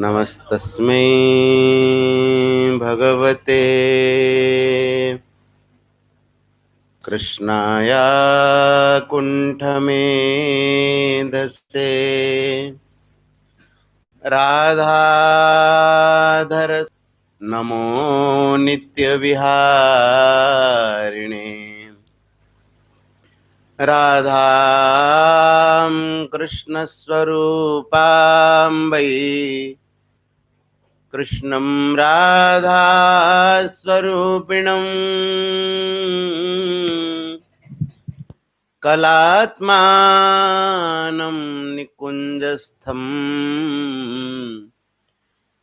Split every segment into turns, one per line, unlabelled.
नमस्तस्मै भगवते कृष्णाय कुण्ठमेधसे राधाधर नमो नित्यविहारिणे राधां कृष्णस्वरूपां वै कृष्णं राधा स्वरूपिणं कलात्मानं निकुञ्जस्थं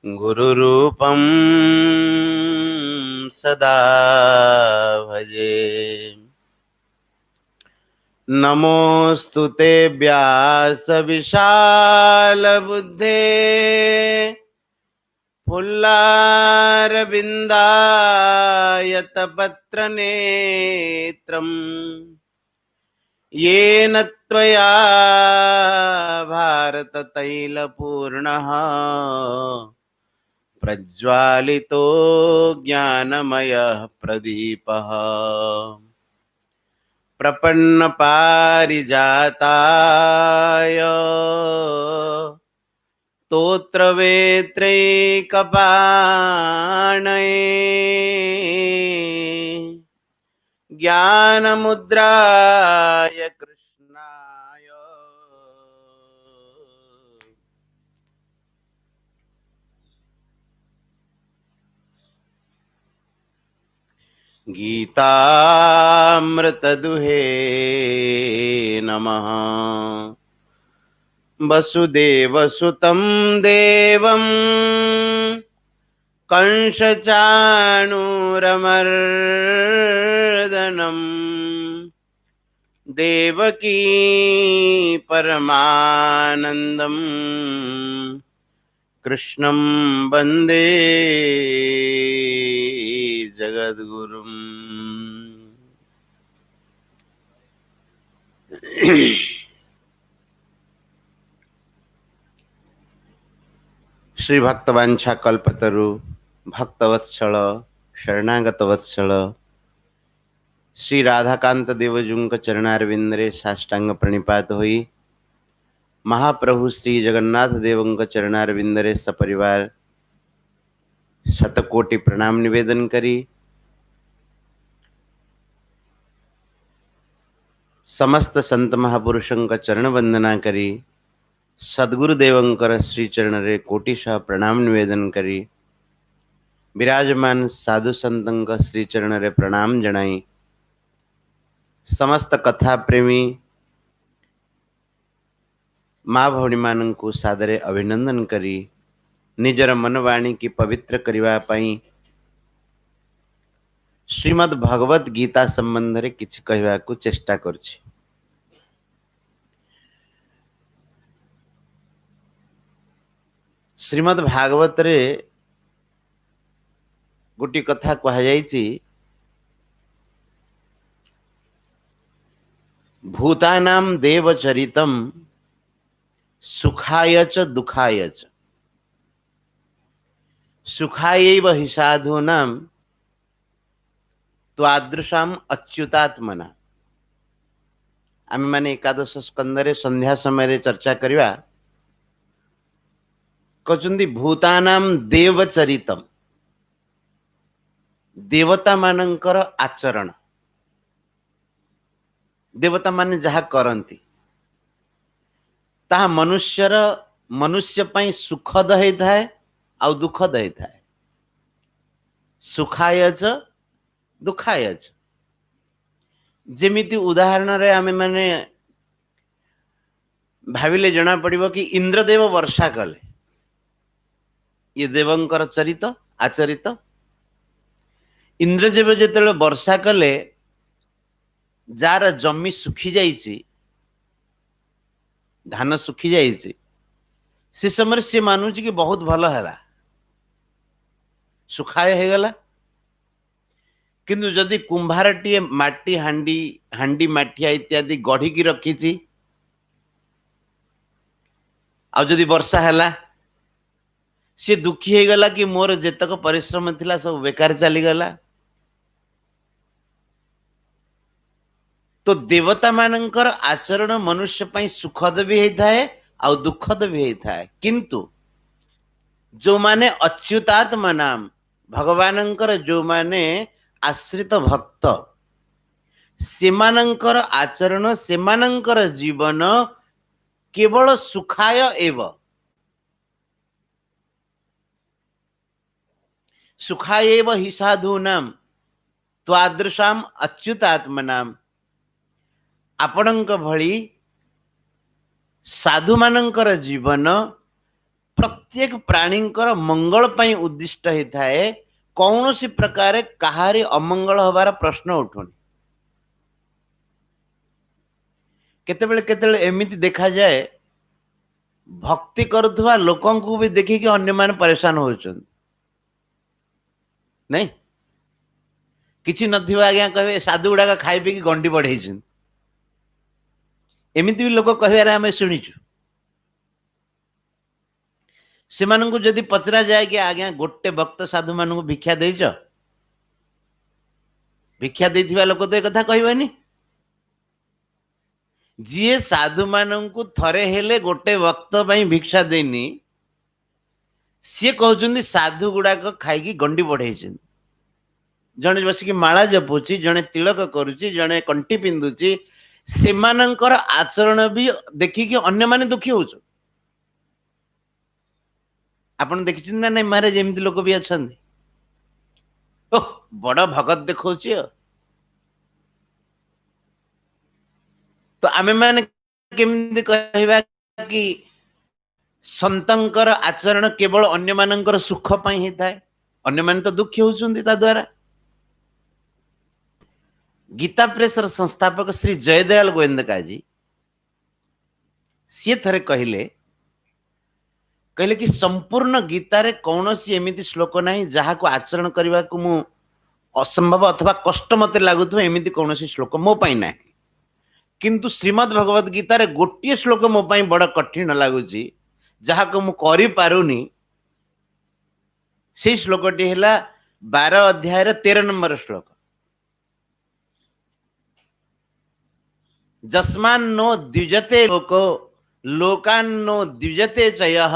गुरुरूपं सदा भजे। नमोऽस्तु ते व्यासविशालबुद्धे फुल्लारविन्दायतपत्रनेत्रम् येन त्वया भारततैलपूर्णः प्रज्वालितो ज्ञानमयः प्रदीपः प्रपन्नपारिजाताय स्तोत्रवेत्रैकपाणये ज्ञानमुद्राय कृष्णाय गीतामृतदुहे नमः। वसुदेवसुतं देवं कंसचाणूरमर्दनम् देवकी परमानन्दं कृष्णं वन्दे जगद्गुरुम्। श्री भक्तवांछा कल्पतरु भक्तवत्सल शरणागत वत्सल श्री राधाकांत देवजुंक चरणारविंदरे साष्टांग प्रणिपात होई महाप्रभु श्री जगन्नाथ देवंक चरणारविंदरे सपरिवार शतकोटि प्रणाम निवेदन करी समस्त संत महापुरुषों का चरण वंदना करी सद्गुरुदेवंकर श्री चरण रे कोटिशः प्रणाम निवेदन करी विराजमान साधु संतं का श्री चरण रे प्रणाम जनाई समस्त कथा प्रेमी माँ भौणी मान को सादरे अभिनंदन करी निजर मनवाणी की पवित्र करिवा पाई श्रीमद् भगवत गीता संबंध रे किछि कहवा को चेष्टा करछि। श्रीमद् भागवत रे गोटी कथा कहा जायछि भूतानां देवचरितम सुखाय च दुखाय च सुखायैव हि साधूनां त्वादृशाम अच्युतात्मना। आम माने एकादश स्कंदरे संध्या समय रे चर्चा करिवा कहउछन्ति भूतानां देवचरितम देवता मानकर आचरण देवता माने जहा करंती ताहा मनुष्य पई सुखद होइथाय आ दुखद होइथाय सुखाय च दुखाय च। जेमिति उदाहरण रे आमे माने भाविले जना पड़िबो कि इंद्रदेव वर्षा कले ये देवंकर चरित आचरित इंद्रदेव जेतेबेले वर्षा कले जार जमी सुखी जाइछि धान सुखी जाइछि से समय से मानुछि कि बहुत भल हैला सुखाय हे गला किंतु जदि कुंभारटीए माटी हांडी माठिया इत्यादि गढ़ी की रखी आ जदि वर्षा हैला सी दुखी हो गला कि मोर जेतक परिश्रम थिला सब बेकार चली गला। तो देवता मानकर आचरण मनुष्य पई सुखद भी होता आ दुखद भी होता है, किंतु जो माने अच्युतात्मा नाम भगवानंकर जो माने आश्रित भक्त सेमानंकर आचरण सेमानंकर जीवन केवल सुखाय एव सुखाय एव हि साधूनाम त्वादृशाम अच्युतात्मनाम आपणक भली साधु मानकर जीवन प्रत्येक प्राणींकर मंगल पई उद्दिष्ट होता है, कौन सी प्रकार कहारी अमंगल हबार प्रश्न उठुनी। केतेबेले केतेबेले एमिति देखा जाए भक्ति करुवा लोकों को भी देखिए अन्य मान परेशान होचन नहीं किछि नथिबा आज्ञा कहे साधु गुड़ाक खाई पी गंडी बढ़े एमिति भी लोक कह आम शुणीचु। से जदि पचरा जाए कि आज्ञा गोटे भक्त साधु मान भिक्षा देच भिक्षा देथिबा लोक तो एक कथा कहबानी जी साधु मानू थरे हेले गोटे भक्त पई भिक्षा देनी सी कहउछन्ती साधु गुड़ाक खाई गंडी बढ़े जड़े बसिक माला जपुची जड़े तिलक करुची जड़े कंठी पिंधुची सेमानंकर आचरण भी देखिकी अन्य माने दुखी होच। आपण देखिछन ना नहीं महाराज एमती लोक भी अछंती बड़ भगत देखौची। तो आमे माने केमती कहबा कि संतंकर आचरण केवल अन्य मानंकर सुख पई हेताय, अन्य माने तो दुखी होचुंती ता द्वारा। गीता प्रेसर संस्थापक श्री जयदयाल गोविंदका जी सी थरे कहले कि संपूर्ण गीतार कौन सी एमिति श्लोक नहीं जहाँ को आचरण करने को मु असंभव अथवा कष्ट मत लगुव एमती कौन सी श्लोक मो पाई ना, किंतु श्रीमद् भगवत गीतार गोटे श्लोक मो पाई बड़ कठिन लगुच जहाँ को मु करि पारुनी। से श्लोकटी है 12 अध्याय 13 नंबर श्लोक जस्मान्नो द्विजते लोको लोकान्नो द्विजते चयः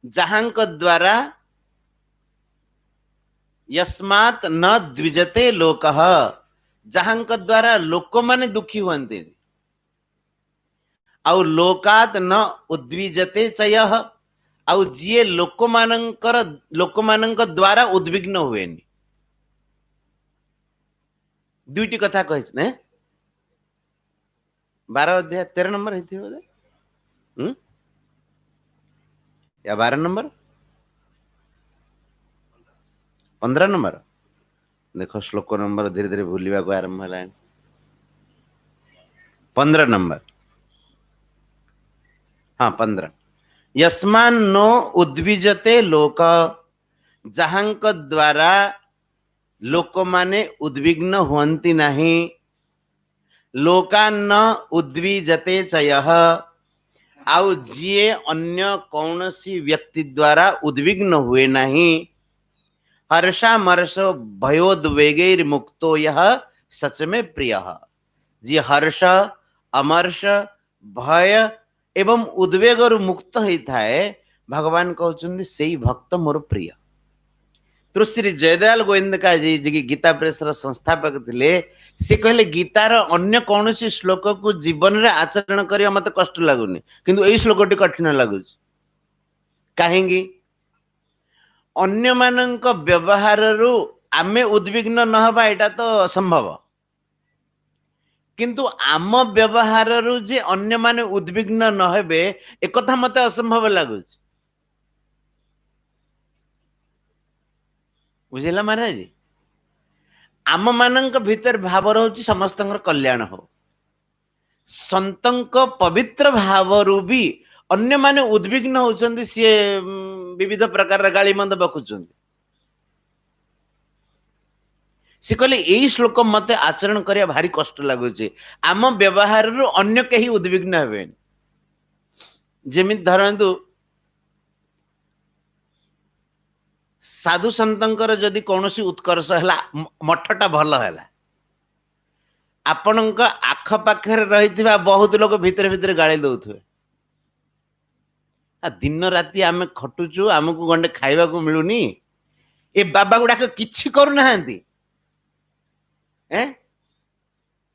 जहांक द्वारा यस्मात् न द्विजते लोकः जहांक द्वारा लोक माने दुखी हुअन्ति आउ लोकात न उद्विजते चयः आउ जिए लोक मानंक द्वारा उद्विग्न हुएनि। दुईटी कथा कहिछ ने 12 अध्याय 13 नंबर हेथि बोले या 12 नंबर 15 नंबर देखो श्लोक नंबर धीरे धीरे भूलिबा को आरंभ होला 15 नंबर हाँ 15 यस्मान नो उद्विजते लोक जहांक द्वारा लोक माने उद्विग्न हुअन्ति नहीं लोकान्न उद्विजते चयः आउ जिए अन्य कौनसी व्यक्ति द्वारा उद्विग्न हुए नहीं हर्षा मर्ष भयोद्वेगैर मुक्तो यह सच में प्रिय जी हर्ष अमर्ष भय एवं उद्वेगर मुक्त होता है भगवान कहते से भक्त मोर प्रिय। तो श्री जयदयाल गोविंदका जी जी गीता प्रेसर संस्थापक थे से कहले गीतार अन्य कौन सी श्लोक को जीवन रे आचरण करिया मते कष्ट लागुनी किंतु एई श्लोकटी कठिन लागुच काहेंगी अन्य मानक व्यवहार रु आमे उद्विग्न न हबा एटा तो असंभव किंतु आम व्यवहार रु जे अन्य माने उद्विग्न न हेबे एकथा मते असंभव लागुच बुझिला महाराज आम मानक भीतर भाव रहुची समस्तंकर कल्याण हो संतंक पवित्र भाव रु भी अन्य माने उद्विग्न होचंदी से विविध प्रकार गाली मंद बकुचंदी से कहले एई श्लोक मते आचरण करिया भारी कष्ट लागुची आम व्यवहार रु अन्य कहीं उद्विग्न हेबेन जेमित धरंतु साधु संतंकर जदि कौन सी उत्कर्ष है मठटा भल है आपण आख पाखे रही बहुत लोग भितर भितर गाड़ी दौथे दिन राति आम खटुचु आमको गंडे खाइबा को मिलूनी ए बाबा गुड़ाक किछि करूना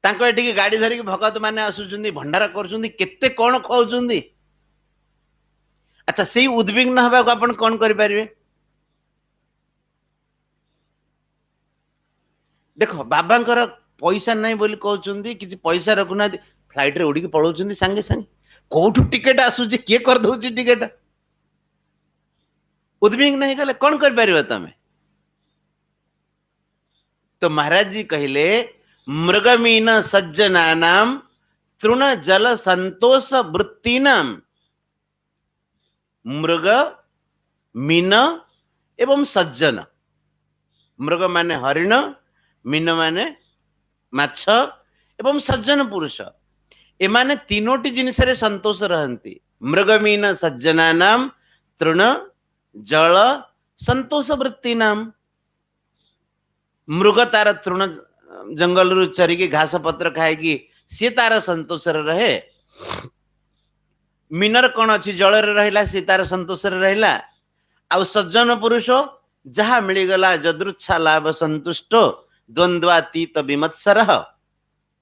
गाड़ी धरिक भगत माने आसुचंदी भंडारा करचंदी केते कोन खाउचंदी। अच्छा से उद्विग्न हबा को आपण कोन करि परिबे। देखो बाबांकर पैसा नहीं बोली कहउचंदी किछि पैसा रखुना फ्लाइट रे उड़ी के पळौचंदी संगे संगे कोठु टिकट आसुची के कर दउची टिकट उद्विग्न नहीं गले कोन कर परिबे तमे। तो महाराज जी कहले मृगमीन सज्जनानाम तृण जल संतोष वृत्तिनाम मृग मीन एवं सज्जन मृग माने हरिण मीन माने माछ एवं सज्जन पुरुष एमाने तीनोटी जिनिस रे संतोष रहंती। मृगमीन सज्जनानाम तृण जल संतोष वृत्तिनाम मृग तार तृण जंगल रु चरिकी घास पत्र खाएगी सी तार संतोष रहे। मीनर कौन अच्छी जल रहा सी तार संतोष रहा। आउ सज्जन पुरुष जहा मिलगला जदृच्छा लाभ संतुष्ट द्वंद्वातीत विमत्सर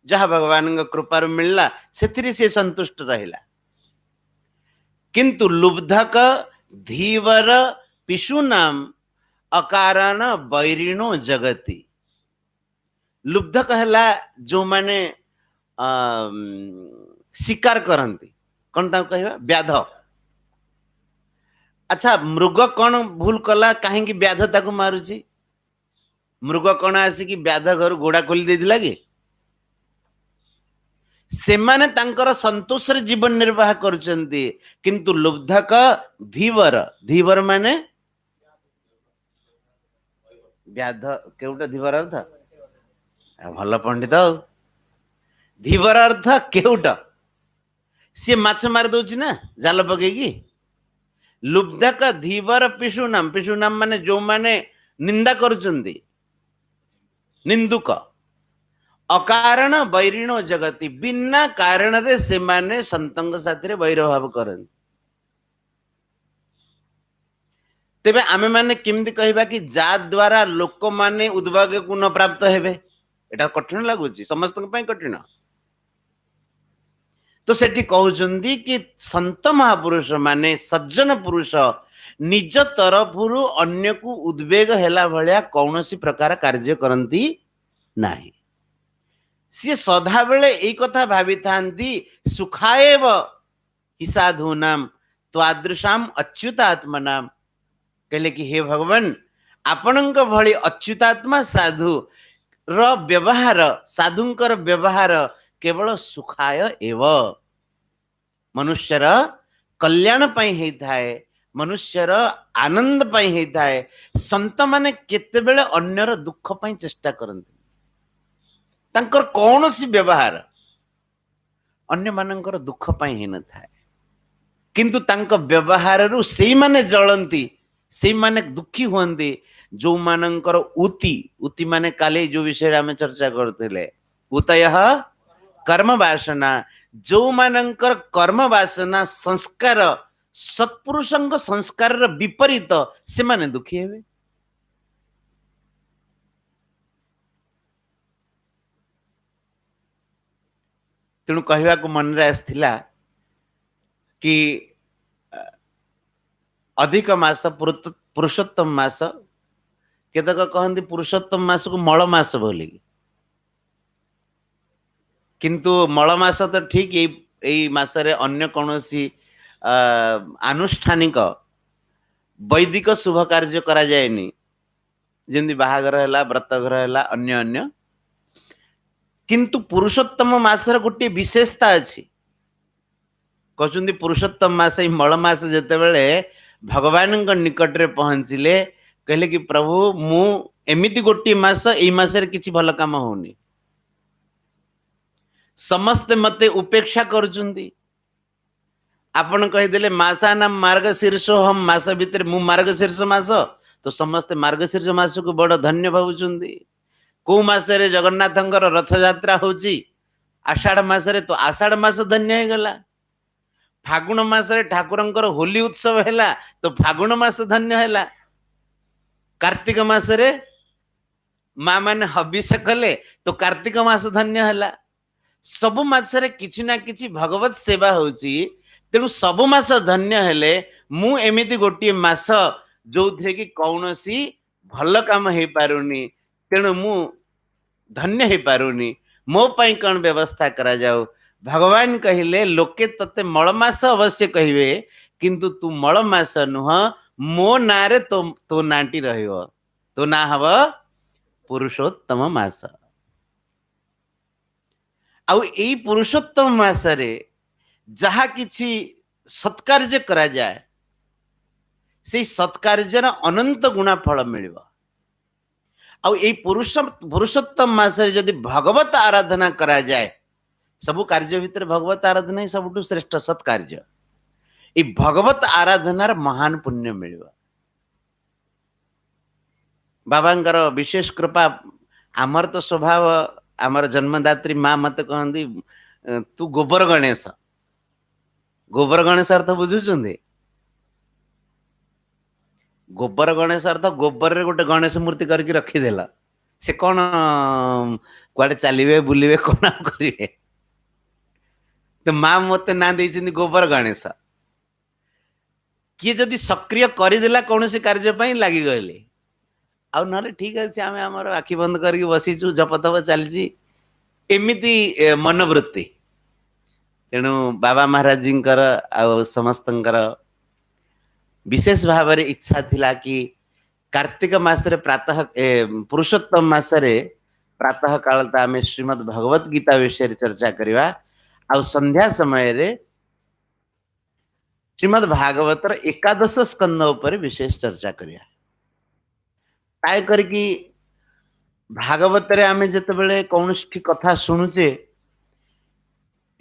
जहा भगवान कृपा मिलला से संतुष्ट रहिला। किंतु लुब्धक धीवर पिशुनाम अकारण बैरिणो जगति लुब्धक है जो माने शिकार करती कौन ता कहवा व्याध। अच्छा मृग कौन भूल कला कहीं व्याध ताकू मारुची मृग कौन आसिकी व्याध घर गोड़ा खोली देथिला कि सेमाने तांकर संतोष रे जीवन निर्वाह करचंती। किंतु लुब्धक धीवर धीवर माने व्याध केउटा धीवर अर्थ भल पंडित धीवर अर्थ केउटा सी माछ मार दउची ना जाल पकेगी। लुब्धक धीवर पिशु नाम माने जो माने निंदा करुचंदी निंदुक अकारण बैरिणो जगति बिना कारण रे से माने संतंग साथी रे बैर भाव करन। तेबे आमे माने किमती कहबा कि जा द्वारा लोक माने उद्भाग्य को न प्राप्त हेबे एटा कठिन लागुची समस्त पई कठिन। तो सेठी कहउचंदी कि संत महापुरुष माने सज्जन पुरुष निज तरफरु अन्य को उद्वेग हेला भलिया कौनसी प्रकार कार्य करंती नाही। सी सदा बेले एई कथा भाबी थांती सुखाएव हि साधूनाम त्वादृशाम अच्युतात्मनाम कहले कि हे भगवान आपणक भली अच्युतात्मा साधु र व्यवहार साधुंकर व्यवहार केवल सुखाय एव मनुष्यर कल्याण पई हेई थाए मनुष्यर आनंद पई हेई थाए। संत माने केते बेले अन्यर दुख पई चेष्टा करंती तांकर कौन सी व्यवहार अन्य मानकर दुख पई हे न थाए किंतु तांक व्यवहार रु सेई माने जळंती सेई माने दुखी होंदी जो मानकर उति उति माने काले जो विषय आमे चर्चा करथिले उतयः कर्म वासना जो मानकर कर्म वासना संस्कार सत्पुरुषंग संस्कार विपरीत से माने दुखी हेबे। तेणु कहवा को मन रे आसथिला कि अधिक मास पुरुषोत्तम मास केतक कहती पुरुषोत्तम मास को मल मास बोली किंतु मल मास तो ठीक यही मासरे अन्य कौनसी आनुष्ठानिक वैदिक शुभ कार्य करा जाएनी जमी बाहागर है व्रतघर है अन्य अन्य किंतु पुरुषोत्तम मासर गोटे विशेषता अच्छी कहते पुरुषोत्तम मास मल मास जिते बड़े भगवान निकट रे पहुंचले कहले कि प्रभु मु एमिति गोटे मास एई मासरे किछि भल काम होनी समस्त मते उपेक्षा करुचुंदी आपण कहिदेले मासा नाम मार्गशीर्ष हम मास भितर मु मार्गशीर्ष मास तो समस्ते मार्गशीर्ष मास को बड़ धन्य भावुचंदी। को मासरे जगन्नाथंकर रथ यात्रा होची आषाढ़ मासरे, तो आषाढ़ मास धन्य हो गला। फागुन मासरे ठाकुरंकर होली उत्सव हैला, तो फागुन मास धन्य हैला। कार्तिक मासरे माँ माने हबिष कले, तो कार्तिक मास धन्य हैला। सबु मासरे किछि ना किछि भगवत सेवा होची, तेणु सबु मास धन्य हेले मु एमिति गोटे मास जो थे कि कौनसी भल काम हे पारुनी, तेणु मु धन्य हे पारुनी, मो पई कौन व्यवस्था करा जाओ। भगवान कहिले लोके तते मल मास अवश्य कहिवे, किंतु तू मल मास नुह, मो नारे तो नाटी रहियो, तो ना हब पुरुषोत्तम मास। आउ एई पुरुषोत्तम मासरे जहा किछि सत्कार्य करा जाए, से सत्कार्यर अनंत गुणा फल मिलिबो। आउ एई पुरुषोत्तम मासरे जदि भगवत आराधना करा जाए, सबु कार्य भितर भगवत आराधना ही सबुठु श्रेष्ठ सत्कार्य। ए भगवत आराधनार महान पुण्य मिलिबो। बाबांकर विशेष कृपा, आमर तो स्वभाव, आमर जन्मदात्री माँ मत कहती तू गोबर गणेश। गोबर गणेश अर्थ बुझुचंदी? गोबर गणेश अर्थ गोबर रे गोटे गणेश मूर्ति करके रखीदेला, से कौन कुआडे चलिए बुलिए कौन करिए, तो माँ मत ना देइछिंदी गोबर गणेश। किए जदि सक्रिय करदेला कौन से कार्य पई लागी गले, आउ नले ठीक अछि आमे हमर आखि बंद करके बसीचु, जप तप चलछि, एमिति मनोवृत्ति। तेणु बाबा महाराज जींकर आ समस्तंकर विशेष भाव में इच्छा थिला कि कार्तिक मासरे प्रातः पुरुषोत्तम मासरे प्रातः काल आम श्रीमद् भगवत गीता विषय चर्चा करवा, आ संध्या समय रे श्रीमद् भागवतर एकादश स्कंद उपर विशेष चर्चा करवा। ताय करके भागवत रे आमे जते बेले कौनसी कथा शुणुचे,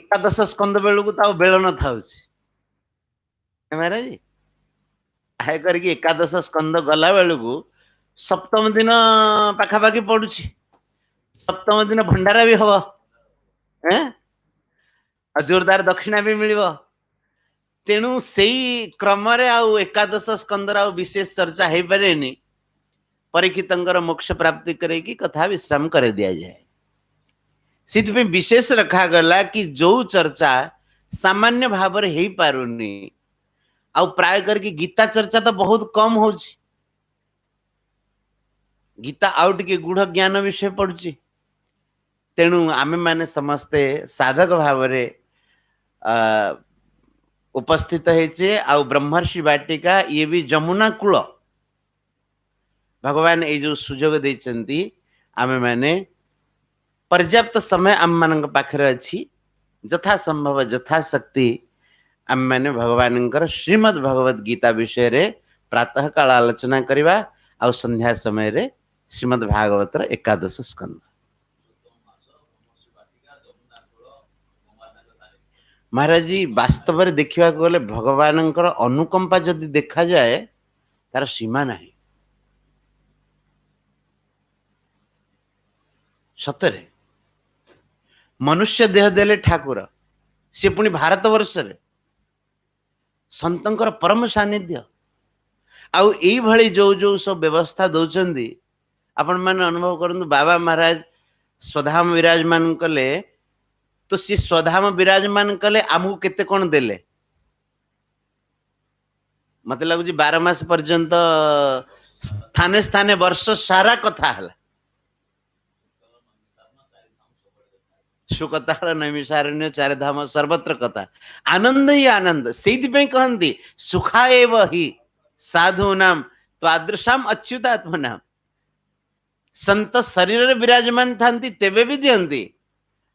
एकादश स्कंद बेलू तो बेल न थाउछि महाराज। आय करके एकादश स्कंद गला बेलू सप्तम दिन पाखापाखि पड़ुछि, सप्तम दिन भंडारा भी हम, जोरदार दक्षिणा भी मिलिबो। तेणु से क्रम एकादश स्कंदर आ विशेष चर्चा हो पारे, परीक्षितंकर मोक्ष प्राप्ति करे कि कथा विश्राम कर दिया जाए। से विशेष रखा गला कि जो चर्चा सामान्य भाव में हो पारुनी, आ प्राय करके गीता चर्चा तो बहुत कम हो, गीता आउ टिके गूढ़ ज्ञान विषय पड़ुची। तेणु आमे माने समस्ते साधक भाव में उपस्थित होइछे। आ ब्रह्मर्षि वाटिका ये भी जमुना कूल भगवान ये जो सुजोग देइचंती, आमे माने पर्याप्त समय आम मान पाखरे अच्छी, यथा संभव यथा शक्ति आम मैंने भगवान श्रीमद् भगवत गीता विषय रे प्रातः काल आलोचना करवा, आ संध्या समय रे श्रीमद् भागवतर एकादश स्कंद। महाराज जी वास्तव में देखा गले भगवान अनुकंपा जदि देखा जाए तार सीमा नहीं। सतरे मनुष्य देह देले ठाकुर, सी पुणी भारत वर्ष रे संतंकर परम सानिध्य। आउ एई भली जो जो सब व्यवस्था दौचंदी आपण माने अनुभव करंतु। बाबा महाराज स्वधाम विराजमान कले, तो सी स्वधाम विराजमान कले आमको केते कोन देले, मत लगुच 12 मास पर्यंत स्थाने स्थाने वर्ष सारा कथा हला। सुकथा नैमिषारण्य चार धाम सर्वत्र कथा, आनंद ही आनंद। से कहती सुखा एव ही साधु नाम त्वादृशाम अच्युतात्मनाम। संत शरीर विराजमान थांती तेबे भी दियंती,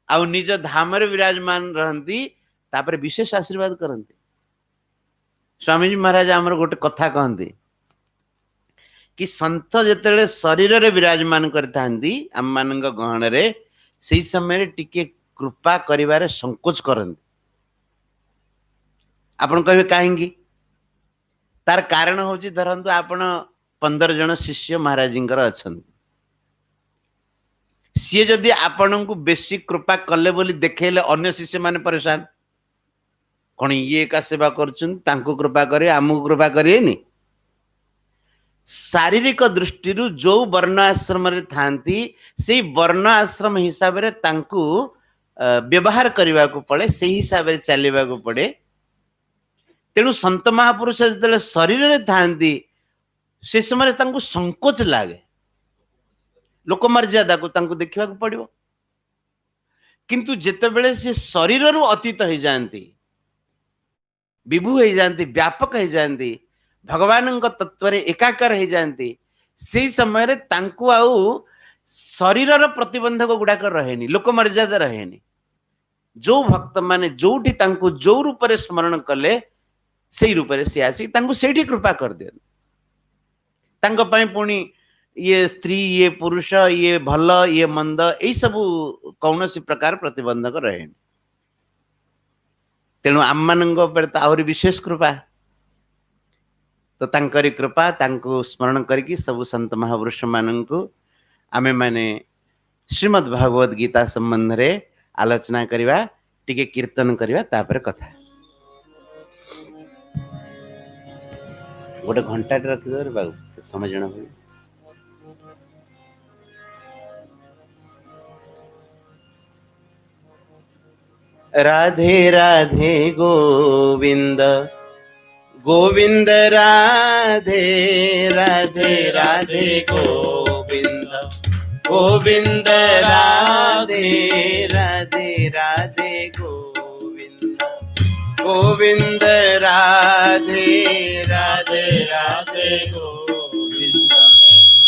आउ निज धाम रे विराजमान रहंती, तापर विशेष आशीर्वाद करंती। स्वामीजी महाराज आमर गोटे कथा कहती कि संत जेतेले शरीर रे विराजमान करथांती आम मानक गहन रे, से समय टिके कृपा करिवारे संकोच करंती। आपण कहे कहीं तार कारण होची, धरंतु आपण 15 जन शिष्य महाराज अच्छा सी जदि आपण को बेसी कृपा कले बोली देखेले अन्य शिष्य माने परेशान कौन ये का सेवा करछन तांको कृपा करे आमको कृपा करिएनी शारीरिक दृष्टि जो वर्ण आश्रम रे थांती से वर्ण आश्रम हिसाब रे तांको व्यवहार करने को पड़े से हिसाब से चलवा को पड़े तेणु संत महापुरुष जो शरीर में थांती से समय संकोच लगे लोक मर्यादा को देखा पड़ो किंतु जितेबले से शरीर रु अतीत हो जाती विभू हो जाती व्यापक हो जाती भगवान तत्व एकाकार हो जाती से समय रे तांकु आउ शरीर प्रतिबंधक गुड़ाक रहे लोक मर्यादा रहे जो भक्त माने जोठी तांकु जो रूप रे स्मरण कले से रूप रे से आसी तांकु सेठी कृपा कर दे तांको पई पुनी ये स्त्री ये पुरुष ये भल ये मंद यही सब कौन सी प्रकार प्रतिबंधक रहे तेणु आम मान तो आहरी विशेष कृपा तो तांकरी कृपा तांको स्मरण करके सब संत महापुरुष मान को आमे माने श्रीमद् भागवत गीता संबंध रे आलोचना करवा टिके कीर्तन करवा तापर कथा गोटे घंटा रखी दो बाबू समय जन भाई राधे राधे गोविंद गोविंद राधे राधे राधे गोविंद गोविंद राधे राधे राधे गोविंद गोविंद राधे राधे राधे गोविंद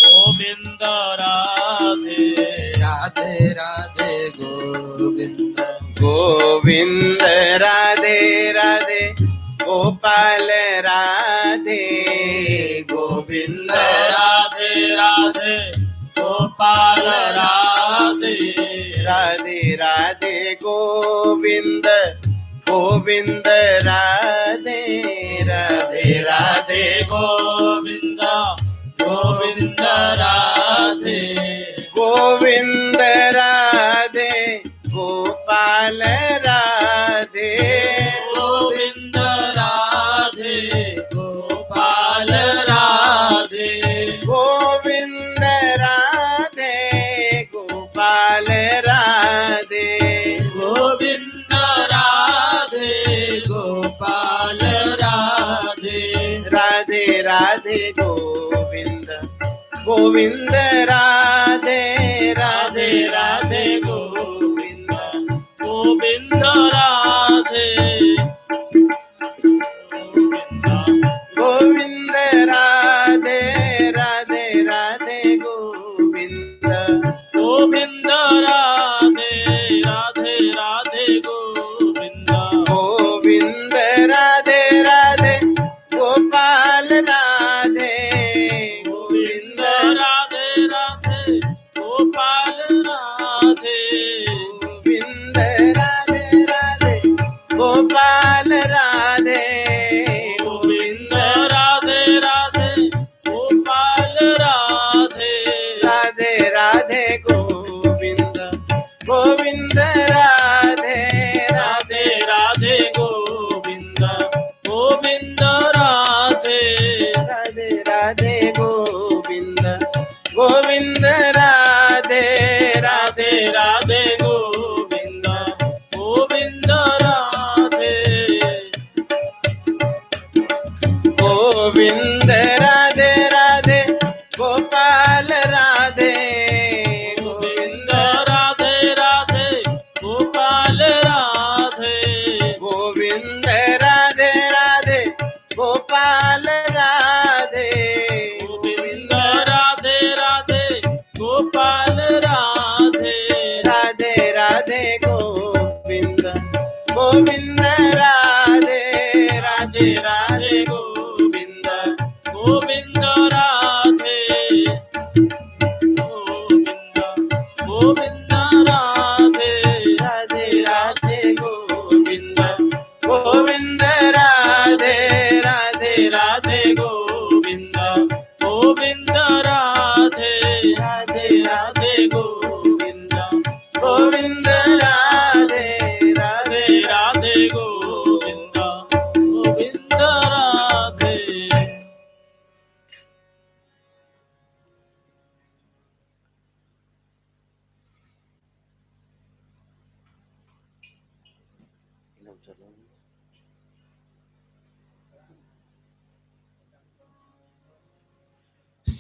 गोविंद राधे राधे राधे गोविंद गोविंद राधे राधे गोपाल राधे गोविंद राधे राधे गोपाल राधे राधे राधे गोविंद गोविंद राधे राधे राधे गोविंद गोविंद राधे गोविंद राधे गोपाल राधे गोविंद राधे गोपाल राधे गोविंद राधे गोपाल राधे गोविंद राधे गोपाल राधे राधे राधे गोविंद गोविंद राधे राधे राधे गोविंद गोविंद राधे गोविंद राधे राधे राधे गोविंद गोविंद राधे राधे राधे गोविंद गोविंद राधे राधे गोपाल राधे गोविंद राधे राधे गोपाल राधे गोविंद राधे राधे गोपाल राधे गोविंद राधे राधे गोपाल राधे राधे राधे गोविंद गोविंद राधे राधे राधे गोविंद गोविंद राधे राधे राधे गोविंद गोविंद राधे राधे राधे गोविंद गोविंद राधे गोविंद राधे राधे गोपाल राधे गोविंद राधे राधे गोपाल राधे गोविंद राधे राधे गोपाल राधे गोविंद राधे राधे गोपाल राधे राधे राधे गोविंद गोविंद राधे राधे राधे गोविंद गोविंद राधे गोविंद गोविंद राधे राधे राधे गोविंद गोविंद राधे राधे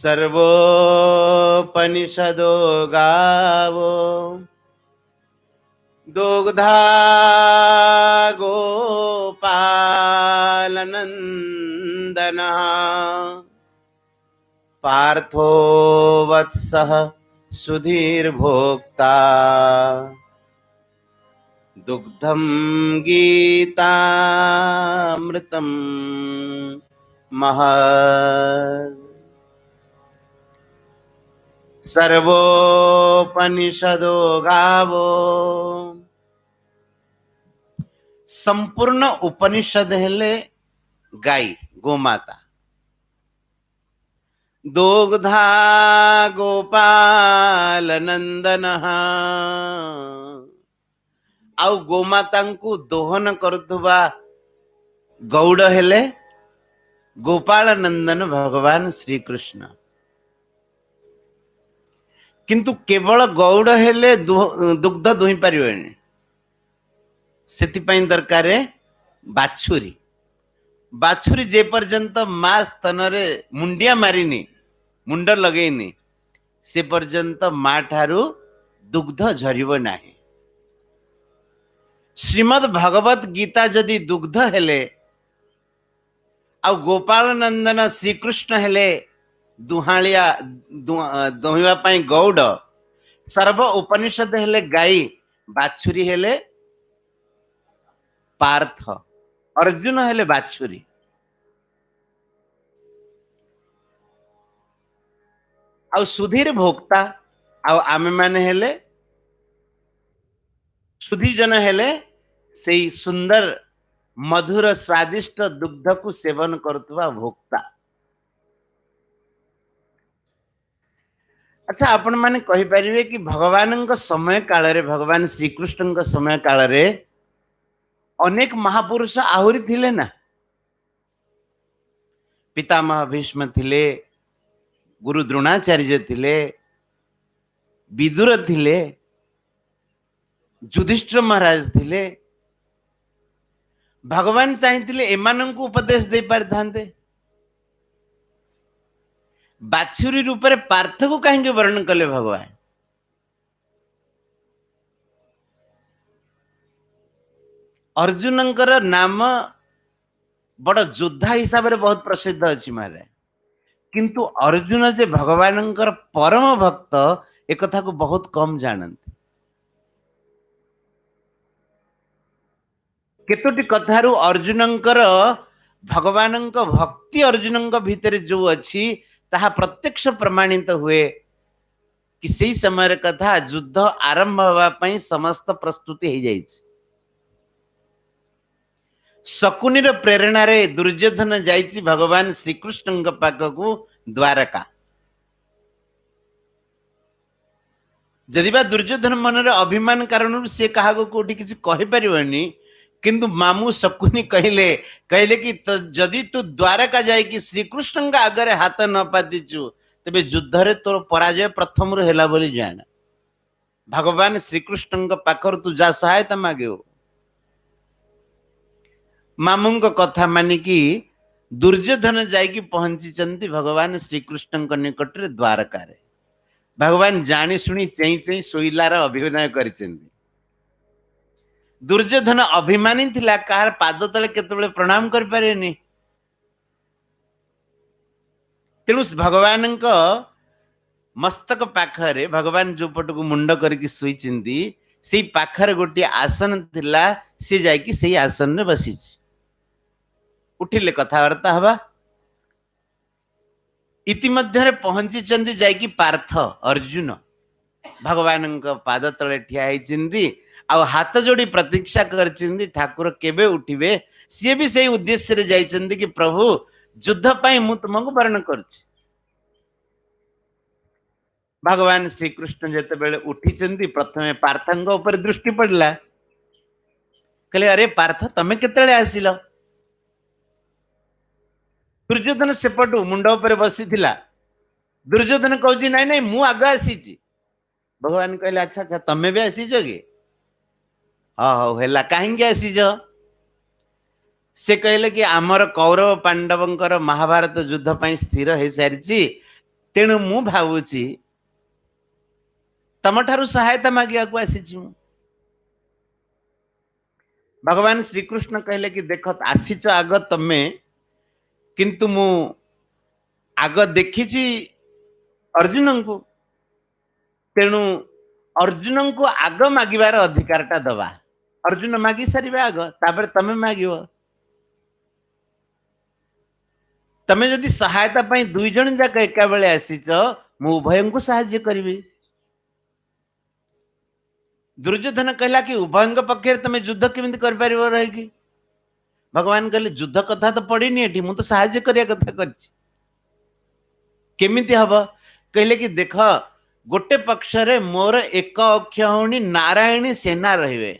सर्वोपनिषदो गावो दुग्धा गोपालनन्दनः पार्थो वत्सः सुधीर्भोक्ता दुग्धं गीतामृतं महत् सर्वोपनिषदो गावो संपूर्ण उपनिषद हेले गाई गोमाता दुग्धा गोपाल नंदन आउ गोमाता को दोहन करुवा गौड़ हेले गोपाल नंदन भगवान श्री कृष्ण किंतु केवल गौड़ हेले दुग्ध दुही पारिबेनी सेतिपाई दरकार बाछुरी बाछुरी जे पर्यंत माँ स्तन रे मुंडिया मारिनी मुंड लगेनी से पर्यंत माँ ठारू दुग्ध झरिब नाही। श्रीमद् भगवत गीता जदि दुग्ध हेले आ गोपाल नंदन श्रीकृष्ण हेले दुहालिया दुहिबा पाई गौड़ सर्व उपनिषद हेले गाई बाछुरी हेले पार्थ अर्जुन हेले बाछुरी आ सुधीर भोक्ता आमे माने हेले सुधी जन हेले सेई सुंदर मधुर स्वादिष्ट दुग्ध को सेवन करतुवा भोक्ता। अच्छा आपण माने कहि परिबे कि भगवान समय काल रे भगवान श्री कृष्ण समय काल रे अनेक महापुरुष आहुरी थिले ना पितामह भीष्म थिले गुरु द्रोणाचार्य थिले विदुर थिले युधिष्ठिर महाराज थिले भगवान चाहिए एमानंकु उपदेश दे पारथांते बाछुरी रूप रे पार्थ को कहीं वर्णन कले भगवान अर्जुनंकर नाम बड़ योद्धा हिसाब रे बहुत प्रसिद्ध अछि मारे किंतु अर्जुन जे भगवानंकर परम भक्त एक कथा को बहुत कम जानते केतोटी कथारू अर्जुनंकर भगवानंक भक्ति अर्जुनंक भितरे जो अछि ताहा प्रत्यक्ष प्रमाणित हुए कि सही समय कथा युद्ध आरंभ होगा पई समस्त प्रस्तुति हो जाइछ। शकुनीर प्रेरणा रे दुर्योधन जाइछि भगवान श्री कृष्ण पाखकू द्वारका जदिबा दुर्योधन मन रे अभिमान कारण से कहा कोठी किछि कहि परिबनी किंतु मामू शकुनी कहले कि जदि तू द्वारका जाए कि श्री कृष्ण का आगे हाथ न पातिचु तेबे युद्ध रे तोर पराजय प्रथम रु हेला बोली जाना भगवान श्री कृष्ण पाखर तू जा सहायता मागे मामू कथा मानी कि दुर्योधन जाइकी पहुंची चंती भगवान श्री कृष्ण निकट रे द्वारका रे भगवान जानी सुनी चई चई सोइलार अभिनय करिसेंती दुर्योधन अभिमानी थिला कार पाद तले केतबेले प्रणाम कर पारेनी तेणु भगवान मस्तक पाखरे भगवान जो पट को मुंड करके सुईचिंदी से पाखरे गोटे आसन थिला से जाइकी से आसन रे बसी उठिले कथावार्ता हवा इतिमध्य पहुंची चंदी जाइकी पार्थ अर्जुन भगवान पाद तले ठिया होइचिंदी आ हाथ जोड़ी प्रतीक्षा कर ठाकुर केबे उठिबे सी भी सही उद्देश्य रे जाइचंदी कि प्रभु युद्ध पाई मु तुमको वर्ण करछि भगवान श्री कृष्ण जेते बेले उठिचंदी प्रथमे पार्थंग ऊपर दृष्टि पड़ला कहले अरे पार्थ तमे केतले आसिलो दुर्योधन सेपटू मुंड ऊपर बसी थिला दुर्योधन कहउची नाही नाही मु आगे आसीची भगवान कहले अच्छा अच्छा तमे भी आसीजो गे हाँ हेला कहीं आसीज से कहले कि आमर कौरव पांडवंकर महाभारत युद्ध पाई स्थिर हो सारी तेणु मु भावुची तम ठारू सहायता मागिया को आसीची मु। भगवान श्री कृष्ण कहले कि देख आसीच आग तमे, किंतु मु आग देखिची अर्जुन को, तेणु अर्जुन को आग मागिबार अधिकार टा दबा। अर्जुन मागी सारिबे आग, तापर तमे मागिबो। तमे जदि सहायता पई दुई जण जाक एका बेले आसीच, मु उभयं को सहाय्य करिबी। दुर्योधन कहला कि उभयंग पक्षे तमे युद्ध केमिति कर परिबो रहकी? भगवान कहले युद्ध कथा तो पड़ीनी एठी, मु तो सहाय्य करिया कथा करछि। केमिति हबो? कहले कि देख गोटे पक्ष रे मोर एक अक्षौणी नारायणी सेना रहिबे,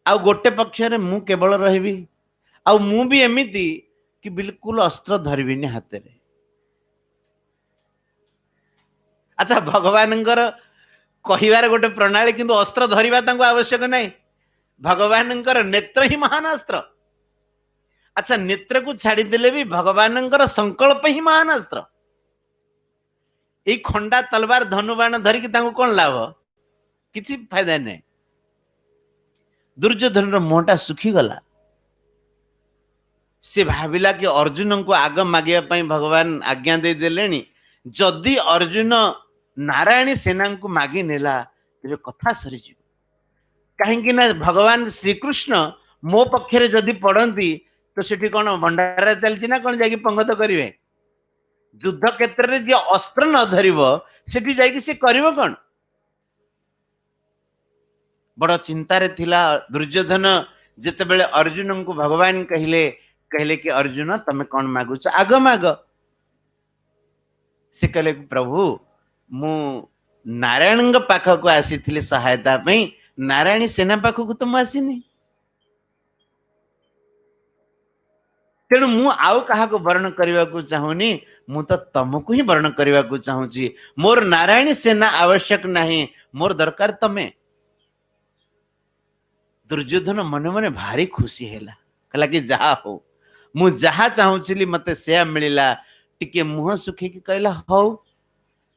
आ गोटे पक्ष रे मु केवल रहिबी। आ मु भी एमिति कि बिल्कुल अस्त्र धरबिनी हाथ रे। अच्छा भगवानंकर कहिबार गोटे प्रणाली, किंतु अस्त्र धरिबा तांको आवश्यक नहीं। भगवानंकर नेत्र ही महान अस्त्र। अच्छा नेत्र को छाड़ी देले भी भगवानंकर संकल्प ही महान अस्त्र। ए खंडा तलवार धनुबाण धरिकी तांको कोन लाभ? किछि फायदा नहीं। दुर्योधन रो मोहटा सुखी गला। से भाविला कि अर्जुन को आग मागिया पई भगवान आज्ञा दे देलेनी, जदि अर्जुन नारायणी सेना को मागी नेला तेरे कथा सरी जीव। कहीं ना भगवान श्री कृष्ण मो पक्षरे जदि पड़ती तो सेठी कौन भंडारा चलती ना कौन जाकि पंगत करेंगे? युद्ध क्षेत्र में जे अस्त्र न धरिबो सेठी जाकि से करिवो कौन? बड़ चिंतारे थिला दुर्योधन। जेते बेले अर्जुन को भगवान कहले कि अर्जुन तमे कौन मागुच? आग माग। से कहले प्रभु मु नारायण पाख को आसी सहायता पई, नारायणी सेना पाख को तो आसीनी। तेणु मु आउ कहा को वर्ण करने को चाहूनी, मु तो तुमको ही वर्ण करने को चाहूची। मोर नारायणी सेना आवश्यक नहीं, मोर दरकार तमे। दुर्योधन मन मन भारी खुशी हैला, कहला कि जहा हो मु जहा चाहूची मते से मिलिला। टिके मुह सुखी कि कहला हौ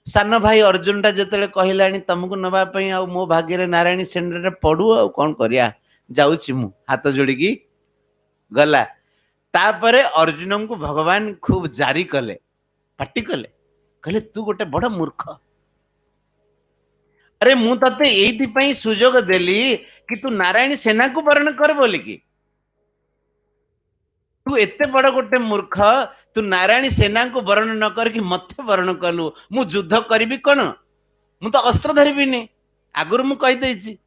सान भाई अर्जुन टा जतले कहलानी तुमको नबा पई, आ मो भाग्य रे नारायणी सेना रे पडू, आ कोन करिया जाउची मु हाथ जोड़ी की गला। तापरे अर्जुन को भगवान खूब जारी कले, पाटी कले, कहले तू गोटे बड़ मूर्ख। अरे मु तते एइथि पई सुजोग देली कि तू नारायणी सेना को वर्ण कर बोली कि तू एते बड़ गोटे मूर्ख, तू नारायणी सेना को वर्ण न करके मते वर्ण कलु। मु युद्ध करिबी कोन? मु तो अस्त्र धरिबिनी, आगुर मु कहि देछि।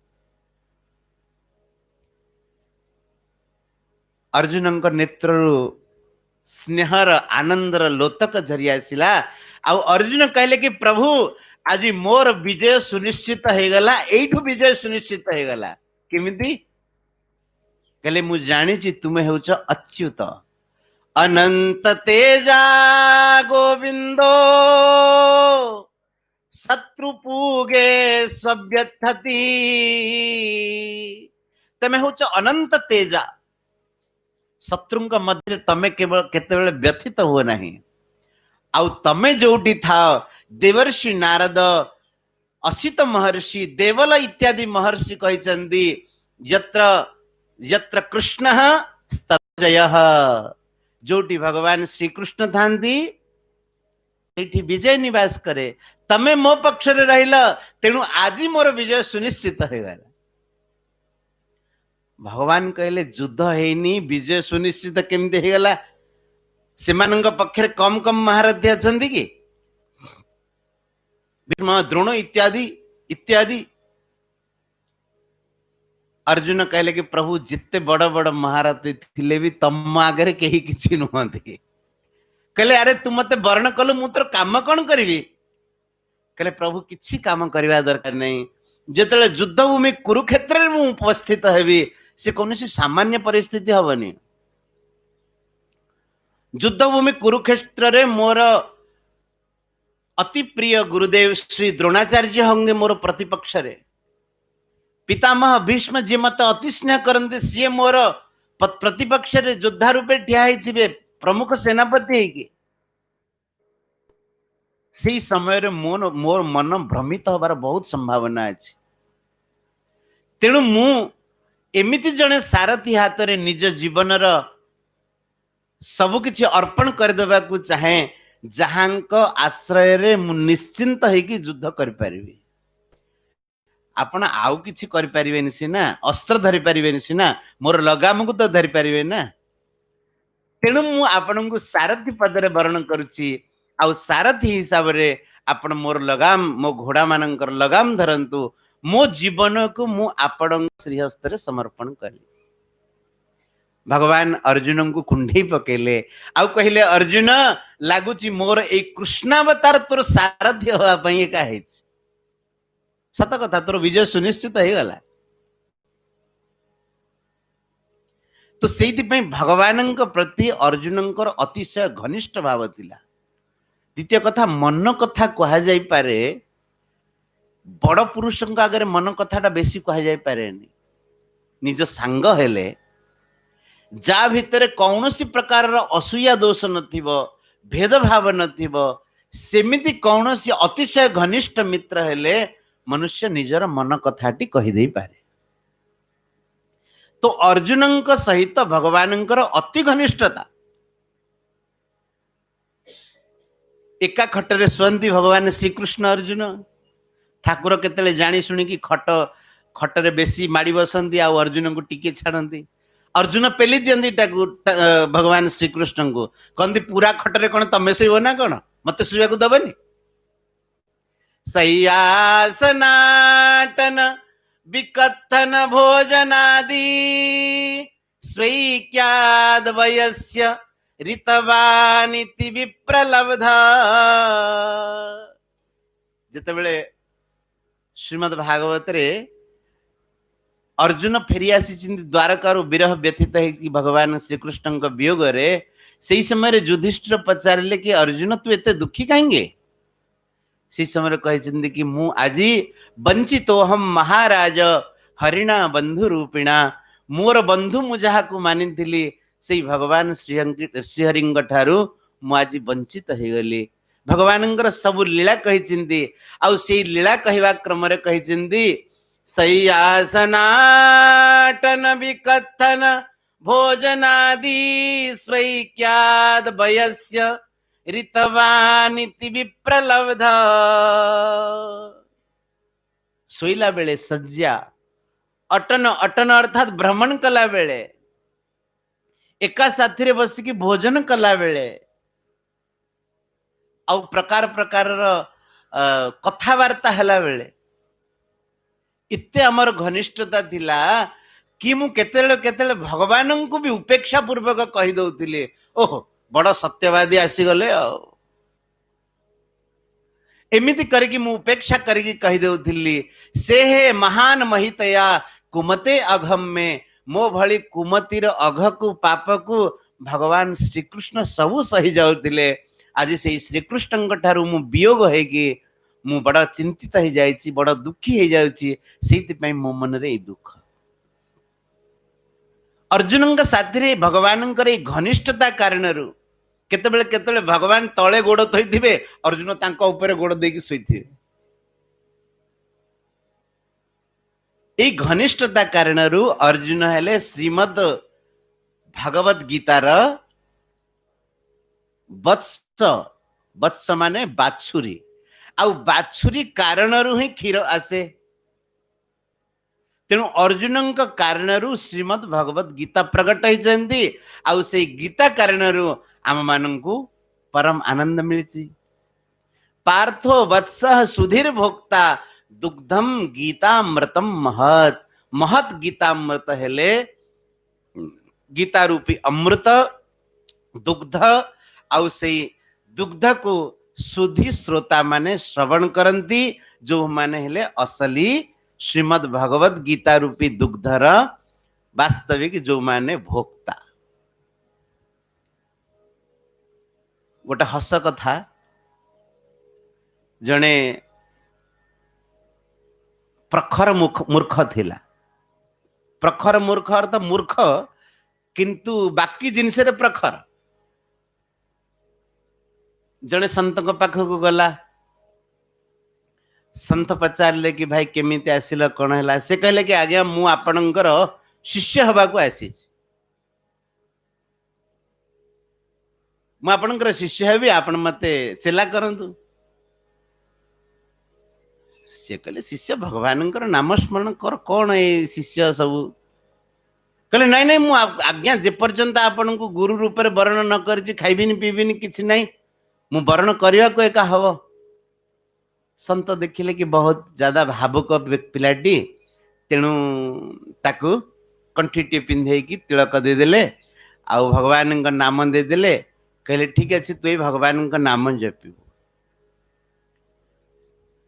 अर्जुन नेत्र स्नेहर आनंदर लोतक झरी आसिला। आ अर्जुन कहले कि प्रभु आज मोर विजय सुनिश्चित हो गला, एठू विजय सुनिश्चित हो गला। केमिति? कहले मु जानिछि तुमे हेउछ अच्युत अनंत तेजा गोविंदो शत्रु पूगे स्वव्यथति। तमे हेउछ अनंत तेजा, शत्रु मध्य तमे केवल केतेबेले व्यथित हुए नहीं। आउ तमे जोटी था देवर्षि नारद, असित महर्षि, देवल इत्यादि महर्षि कहचंदी यत्र यत्र कृष्ण तत्र जोटी भगवान श्री कृष्ण थांती एठी विजय निवास करे। तमे मो पक्ष रे रहिला, तेणु आज मोर विजय सुनिश्चित हो गला। भगवान कहले युद्ध हेनी, विजय सुनिश्चित केमते हो गला? सेमानंग पक्षरे कम कम महारथी अछंती कि? भीष्म, द्रोण इत्यादि इत्यादि। अर्जुन कहले कि प्रभु जिते बड़ बड़ महारथी थिले भी तम आगे कहीं किछि नुहंती। कहले अरे तू मते वर्ण कलु, मु तोर काम कौन करिवी? कहले प्रभु किछि काम करवा दरकार नहीं। जेतले युद्ध भूमि कुरुक्षेत्र रे मु उपस्थित हेबी, से कौनसी सामान्य परिस्थिति हबनी। युद्ध भूमि कुरुक्षेत्र रे मोर अति प्रिय गुरुदेव श्री द्रोणाचार्य होंगे मोर प्रतिपक्ष रे। पितामह भीष्म जी मत अति स्नेह करते, सी मोर प्रतिपक्ष रे योद्धा रूपे ठिया होइथिबे, प्रमुख सेनापति है कि। से समय रे मोर मन भ्रमित होबार बहुत संभावना अछि। तेणु मु एमिति जने सारथी हाथ रे निज जीवन रो सब किछि अर्पण कर देबा को चाहे जहांक आश्रय रे मु निश्चिंत है कि युद्ध कर परिबे। आपण आउ किछि कर परिबेनि सिना, अस्त्र धरि परिबेनि सिना, मोर लगाम को तो धरि परिबे ना। तेणु मु आपण को सारथी पद रे वर्ण करूची। आउ सारथी हिसाब रे आपण मोर लगाम, मो घोड़ा मानकर लगाम धरंतु। मो जीवन को मु आपण श्रीहस्त रे समर्पण करी। भगवान अर्जुन को कुंडई पकेले आउ कहले अर्जुन लागुची मोर ए कृष्णावतार तोर सारथी होवा पई एका हेछ। सत कथा तोर विजय सुनिश्चित हो गला। तो सेति पई भगवान प्रति अर्जुन अतिशय घनिष्ठ भाव थिला। द्वितीय कथा मन कथा कहा जाई पारे, बड़ पुरुष आगे मन कथाटा बेसी कहा जाई पारे नि। निज सांग हेले जा भितर कौन सी प्रकार असूया दोष नथिबो, भेदभाव नथिबो, सेमिति कौन सी अतिशय घनिष्ठ मित्र हेले मनुष्य निजर मन कथाटी कहि देई पारे। तो अर्जुन सहित भगवान अति घनिष्ठता। एका खटरे सुवंती भगवान श्री कृष्ण अर्जुन। ठाकुर केतले जानी सुनी कि खटरे बेसी माड़ी बसंती आ अर्जुन को टिके छाड़ती। अर्जुन पेली दियंती भगवान श्री कृष्ण को कहती पूरा खटरे कौन तमे शुभ ना कौन मत शुवा को दबनी। सयासनाटन विकथन भोजनादि स्वैक्याद वयस्य ऋतवानिति विप्रलब्धा। जेतेबेले श्रीमद् भागवत रे अर्जुन फेरी आसी द्वारकार विरह व्यथित है कि भगवान श्रीकृष्ण वियोग रे से समय युधिष्ठिर पचारे कि अर्जुन तू एते दुखी कहेंगे। से समय कहते कि मु आज वंचित हम महाराज हरिणा बंधु रूपिणा। मोर बंधु मु जहा को मानी से भगवान श्रीहरि ठारू मु आज वंचित हो गली। भगवान सब लीला कही आउ से लीला कहवा क्रम कही सयासनाटन विकथन भोजनादि स्वैक्याद वयस्य ऋतवानिति विप्रलब्धा। सोईला बेले सज्जा अटन अटन अर्थात भ्रमण कला बेले एका साथी रे बसिकी भोजन कला बेले आउ प्रकार प्रकार कथावार्ता हला बेले इत्ते अमर घनिष्ठता थिला कि मु केतेले केतेले भगवान को भी उपेक्षा पूर्वक कहि दउतिले ओहो बड़ सत्यवादी आसी गले। एमिति करके मु उपेक्षा करके कहि दउतिली से हे महान महितया कुमते अघम में मो भली कुमतिर अघ को पाप को भगवान श्रीकृष्ण सबु सही जाउतिले। आज से श्रीकृष्ण ठारू मु वियोग है कि मु बड़ा चिंतित हो जाइछि, बड़ा दुखी हो जाउछि। सेति पई मो मन रे दुख। अर्जुन साथी रे भगवान घनिष्ठता कारण केतेबेले केतेबेले भगवान तले गोड़ थोइथिबे अर्जुन तांको ऊपर गोड़ देकी सोइथिबे। ए घनिष्ठता कारण अर्जुन हेले श्रीमद् भागवत गीतार वत्स। वत्स माने बाछुरी आउ बाछुरी कारण ही क्षीर आसे। तेणु अर्जुन कारण श्रीमद् भगवत गीता प्रकट होती आउ से गीता कारण आम मानू परम आनंद मिली। पार्थो वत्स सुधीर भोक्ता दुग्धम गीतामृतम महत। महत गीतामृत हेले गीता रूपी अमृत दुग्ध आउ से दुग्ध को सुधी श्रोता माने श्रवण करती जो माने हेले असली श्रीमद् भगवत गीता रूपी दुग्धर वास्तविक जो माने भोक्ता। गोटे हस कथा जने प्रखर मूर्ख थिला। प्रखर मूर्ख अर्थ मूर्ख किंतु बाकी जिनसे प्रखर। जने संत पाखक गला संत पचारे कि भाई केमिति आसिल कौन है से कहले कि आज्ञा मु आपणकर शिष्य हवा को आसी मु आपणकर शिष्य हेबी आपण मते चेला करंतु से कहले शिष्य भगवान नाम स्मरण कर कौन ए शिष्य सब कहले नहीं नहीं मु आज्ञा जे पर्यंत आपण को गुरु रूप में वर्ण न कर खाइबिनी पीबिनी किछि नहीं मु वर्ण करने को एका हव संत देखिले कि बहुत ज्यादा भावुक पिलाटी तेणु ताकू कंठीटी पिंधे की तिलक देदेले आउ भगवान का नाम देदेले कहले ठीक अच्छे तु भगवान का नाम जपिबू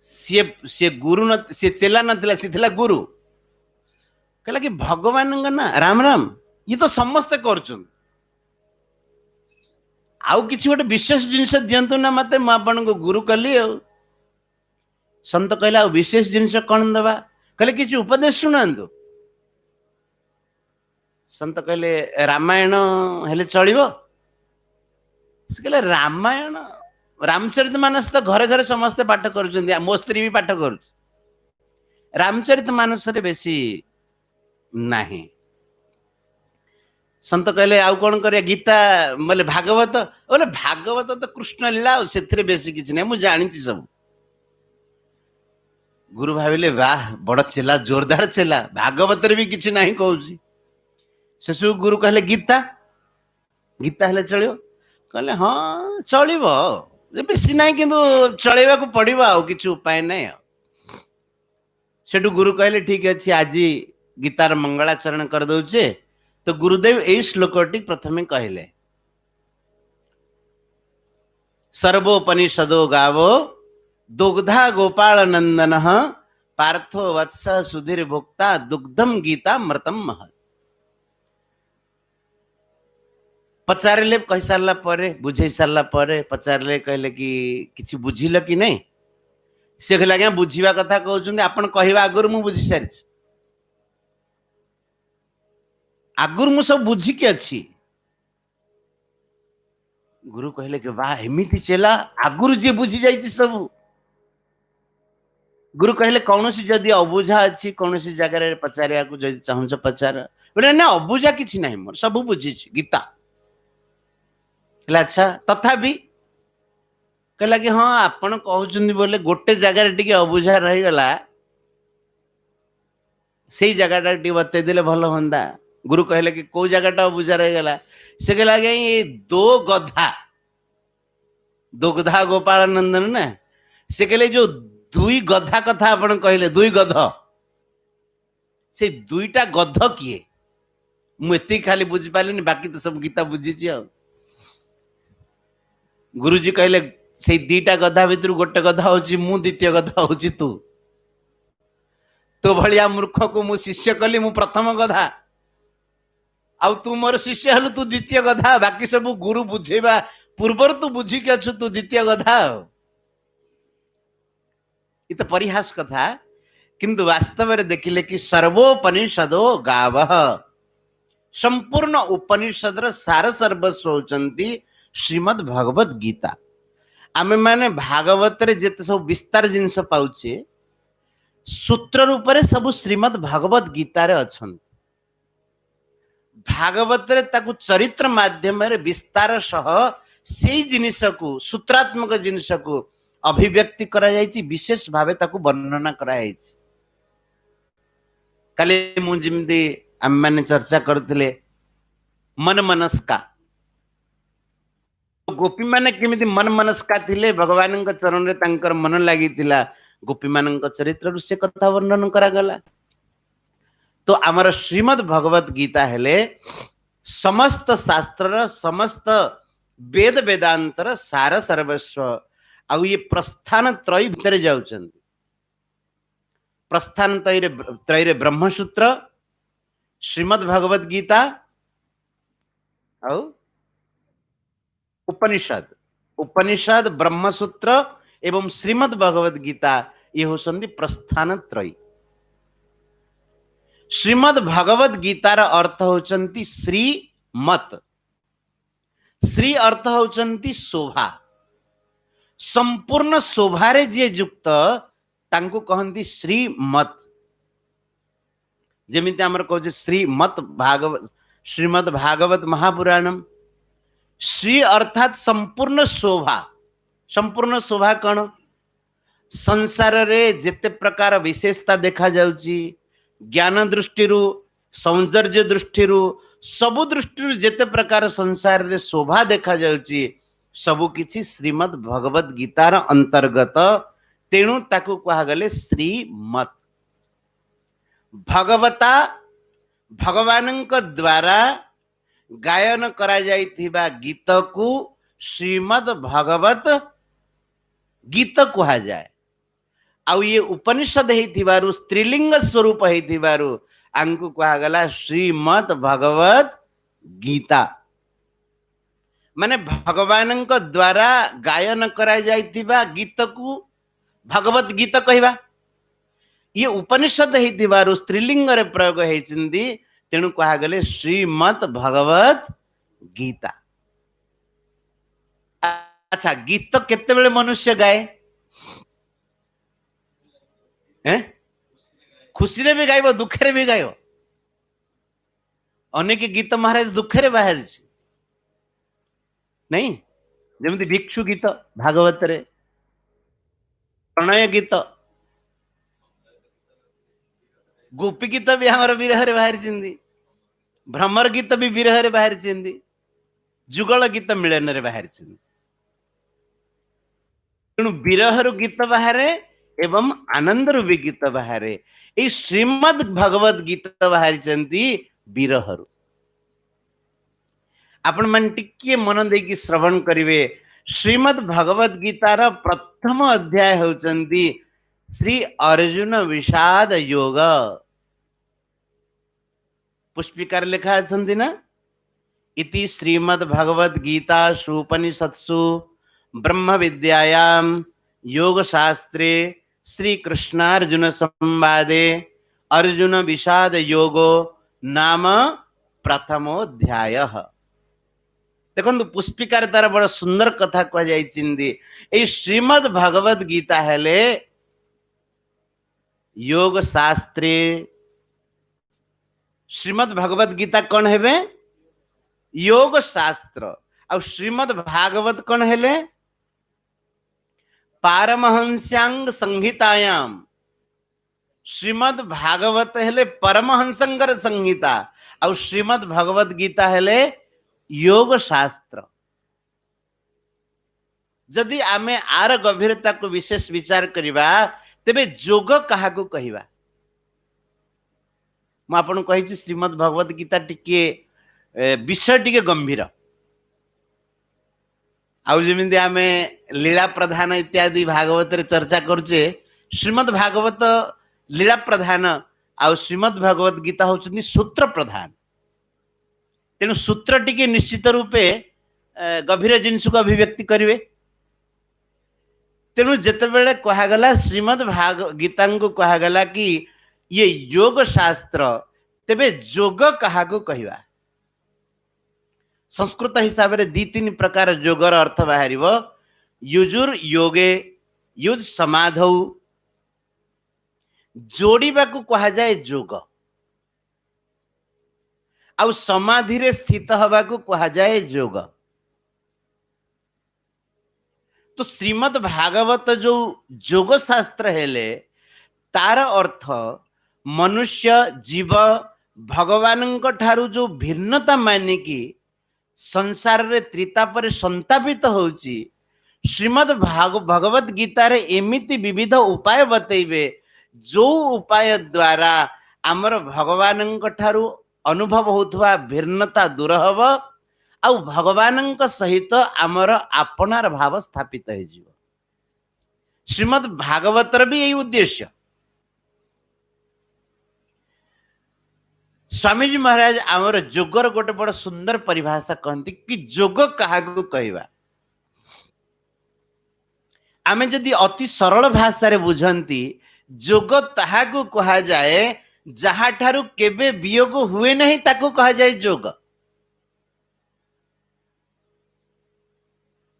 सी गुरु न सी चेला नथिला सी थिला गुरु कहला कि भगवान का ना राम राम ये तो समस्ते करछन आउ किछि गोटे विशेष जिनिस दियंतु ना मते म आपन को गुरु कली संत कहला विशेष जिनिस कौन दबा कहले किछि उपदेश सुनांतु संत कहले रामायण हेले चलिबो से कहले रामायण रामचरित मानस तो घरे घरे समस्ते पाठ कर मो स्त्री भी पाठ कर रामचरित मानस रे बेसी नहीं संत कहले आउ कौन करिया गीता बोले भागवत बोले भागवत तो कृष्ण लीला से बेसी किसी नहीं मुझे जानी सब गुरु भाविले वाह बड़ चेला जोरदार चेला भागवत रे भी किसी नहीं कहूँ से सब गुरु कहले गीता गीता हेले चलियो कहले हाँ चलिबो बेसी नहीं किंतु चलेबा को पड़िबो आ किछि उपाय नहीं सेठू गुरु कहले ठीक अछि आज गीतार मंगलाचरण कर दउचे तो गुरुदेव ए श्लोकटी प्रथमे कहले सर्वोपनिषदो गावो दुग्धा गोपाल नंदन पार्थो वत्स सुधीर भोक्ता दुग्धम गीता मृतम महत् पचारे कही सारा पर बुझे सारा पर पचारे कहले कि किछि बुझिल कि नहीं से कहले आज्ञा बुझिबा कथा कहउछन आपण कहबा आगुर मु बुझी सारी आगुर मु सब बुझी के अछि गुरु कहले कि वाह एमिति चेला आगुर जे बुझी जाई सब गुरु कहले कौन सी जदि अबुझा अच्छी कौन सी जगह पचारिया को जदि चाहूच पचार बोले ना अबुझा किछि नहीं मोर सब बुझी गीता अच्छा तथापि कहला कि हाँ आपण कहउछन बोले गोटे जगह टिके अबुझा रही गला से जगह टी बते दिले भल हंदा गुरु कहले कि को जगह अबुझा रही गला से कहला कि ये दो गधा दुग्धा गोपाल नंदन ना से कहले जो दुई गधा कथा आपण कहले दुई गध से दुईटा गध किए मुझे खाली बुझी पारे बाकी तो सब गीता बुझी आ गुरुजी कहले से दीटा गधा भितर गोटे गधा होची मु द्वितीय गधा होची तू तो भलिया मूर्ख को मु शिष्य कली मु प्रथम गधा आउ तू मोर शिष्य हलु तू द्वितीय गधा बाकी सब गुरु बुझेबा पूर्वर तू बुझी के अछु तू द्वितीय गधा ये तो परिहास कथा किंतु वास्तव में देखिले कि सर्वोपनिषदो गावः संपूर्ण उपनिषद सार सर्वस्व होचंती श्रीमद् भगवत गीता आमे माने भागवत रे जेते सब विस्तार जिनस पाउचे सूत्र रूप रे सब श्रीमद् भगवत गीता रे अछन भागवत रे ताकू चरित्र माध्यम रे विस्तार सह सेई जिनिस को सूत्रात्मक जिनिस को अभिव्यक्ति करा जायछि विशेष भावे ताकू वर्णना करा जायछि काले मु जिमदी हम माने चर्चा करथिले मन मनस्का गोपी माने केमिति मन मनस्का थिले भगवान के चरण रे तांकर मन लागि थिला गोपी मान चरित्र से कथा वर्णन करा गला तो आमर श्रीमद् भगवत गीता हेले समस्त शास्त्र समस्त वेद वेदांतर सार सर्वस्व आउ ये प्रस्थान त्रय भितर जाउछन प्रस्थान त्रय रे ब्रह्मसूत्र श्रीमद् भगवत गीता आउ उपनिषद उपनिषद ब्रह्मसूत्र एवं श्रीमद् भगवत गीता ये होसंदी प्रस्थान त्रय श्रीमद् भगवत गीतार अर्थ होचंती श्रीमत श्री अर्थ होचंती शोभा संपूर्ण शोभारे जे युक्त तांको कहंती श्रीमत, जेमिति हमर कहू श्रीमद भागवत महापुराणम। श्री अर्थात संपूर्ण शोभा। संपूर्ण शोभा कौन? संसार रे जेते प्रकार विशेषता देखा जाउची, ज्ञान दृष्टि, सौंदर्य दृष्टि, सबु दृष्टि जेते प्रकार संसार रे शोभा देखा जाउची, सबु किछि श्रीमद भगवत गीतार अंतर्गत। तेणु ताकू कहा गले श्रीमत। भगवता भगवानंक द्वारा गायन करा जाइथिबा गीत को श्रीमद भगवत गीत कहा जाए। आउ ये उपनिषद हेथिबारु स्त्रीलिंग स्वरूप हेथिबारु आंकु कहा गला श्रीमद भगवत गीता। माने भगवानंक द्वारा गायन करा जाइथिबा गीत को भगवत गीत कहवा। ये उपनिषद हेथिबारु स्त्रीलिंग रे प्रयोग हेचिंदी, तेणु कहा गले श्रीमद भगवत गीता। अच्छा, गीत केते बेले मनुष्य गाए? खुशी रे भी गाइबो, दुख रे भी गाइबो। अनेक गीत महाराज दुख रे बाहर नहीं, जेमती भिक्षु गीत भागवत रे, प्रणय गीत, गोपी गीत भी हमारे विरह रे बाहर चिंदी, भ्रमर गीत भी विरह रे बाहर चिंदी, जुगल गीत मिलन रे बाहर चिंदी। तेणु विरह रु गीत बाहरे एवं आनंद रु भी गीत बाहरे। ए श्रीमद भगवत गीत बाहर चंदी विरह रु। आपण मन टिके मन देकी श्रवण करिवे। श्रीमद भगवत गीतार प्रथम अध्याय होचंदी श्री अर्जुन विषाद योग। पुष्पिकार लेखा अछंती ना, इति श्रीमद भगवत गीता उपनिषत्सु ब्रह्म विद्यायाम योग शास्त्रे श्री कृष्णार्जुन संवादे अर्जुन विषाद योगो नाम प्रथमोध्याय। देखो पुष्पिकार तार बड़ा सुंदर कथा कह जाए। श्रीमद भगवत गीता हेले योग शास्त्रे। श्रीमद भगवत गीता कौन है? योग शास्त्र। और श्रीमद भागवत कौन हेले? पारमहंस्यांग संहितायाम। श्रीमद भागवत हेले परमहंसंकर संहिता और श्रीमद भगवत गीता हेले योग शास्त्र। जदि आमे आर गभीरता को विशेष विचार करिबा तेबे जोग कहा को कहिबा। म आपन कहि श्रीमद भगवत गीता टिके विषय टिके गंभीर। आउ जमिंदी आमे लीला प्रधान इत्यादि भागवत रे चर्चा करछे, श्रीमद भागवत लीला प्रधान आउ श्रीमद भगवत गीता होचनी सूत्र प्रधान। तेणु सूत्र टिके निश्चित रूपे गभीर जिनिस को अभिव्यक्ति करिवे। तेणु जेतेबेले कहागला श्रीमद गीता को कहागला कि ये योग शास्त्र, तेबे जोग कहा को कहिबा। संस्कृत हिसाब रे दी तीन प्रकार योगर अर्थ बाहरिबो। युजुर योगे, युज समाधौ, जोड़ीबा को कहा जाए जोग, आउ समाधि रे स्थित हवा को कहा जाए जोग। तो श्रीमद भागवत जो जोग शास्त्र हेले तार अर्थ मनुष्य जीव भगवान ठारू जो भिन्नता मानिकी संसार रे त्रितापर संतापित होउची, श्रीमद भगवत गीता रे एमिति विविध उपाय बतैबे जो उपाय द्वारा आमर भगवान ठारू अनुभव होथवा भिन्नता दूर हब आउ भगवान सहित आमर आपनार भाव स्थापित हो जिवो। श्रीमद भागवतर भी यही उद्देश्य। स्वामीजी महाराज आमर जोगर गोटे बड़ सुंदर परिभाषा कहती कि जोग कहा कहवा। आमे जदि अति सरल भाषा रे बुझंती, जोग ताहाकु कहा जाए जहा ठारू केबे वियोग हुए नहीं ताकू कहा जाए जोग।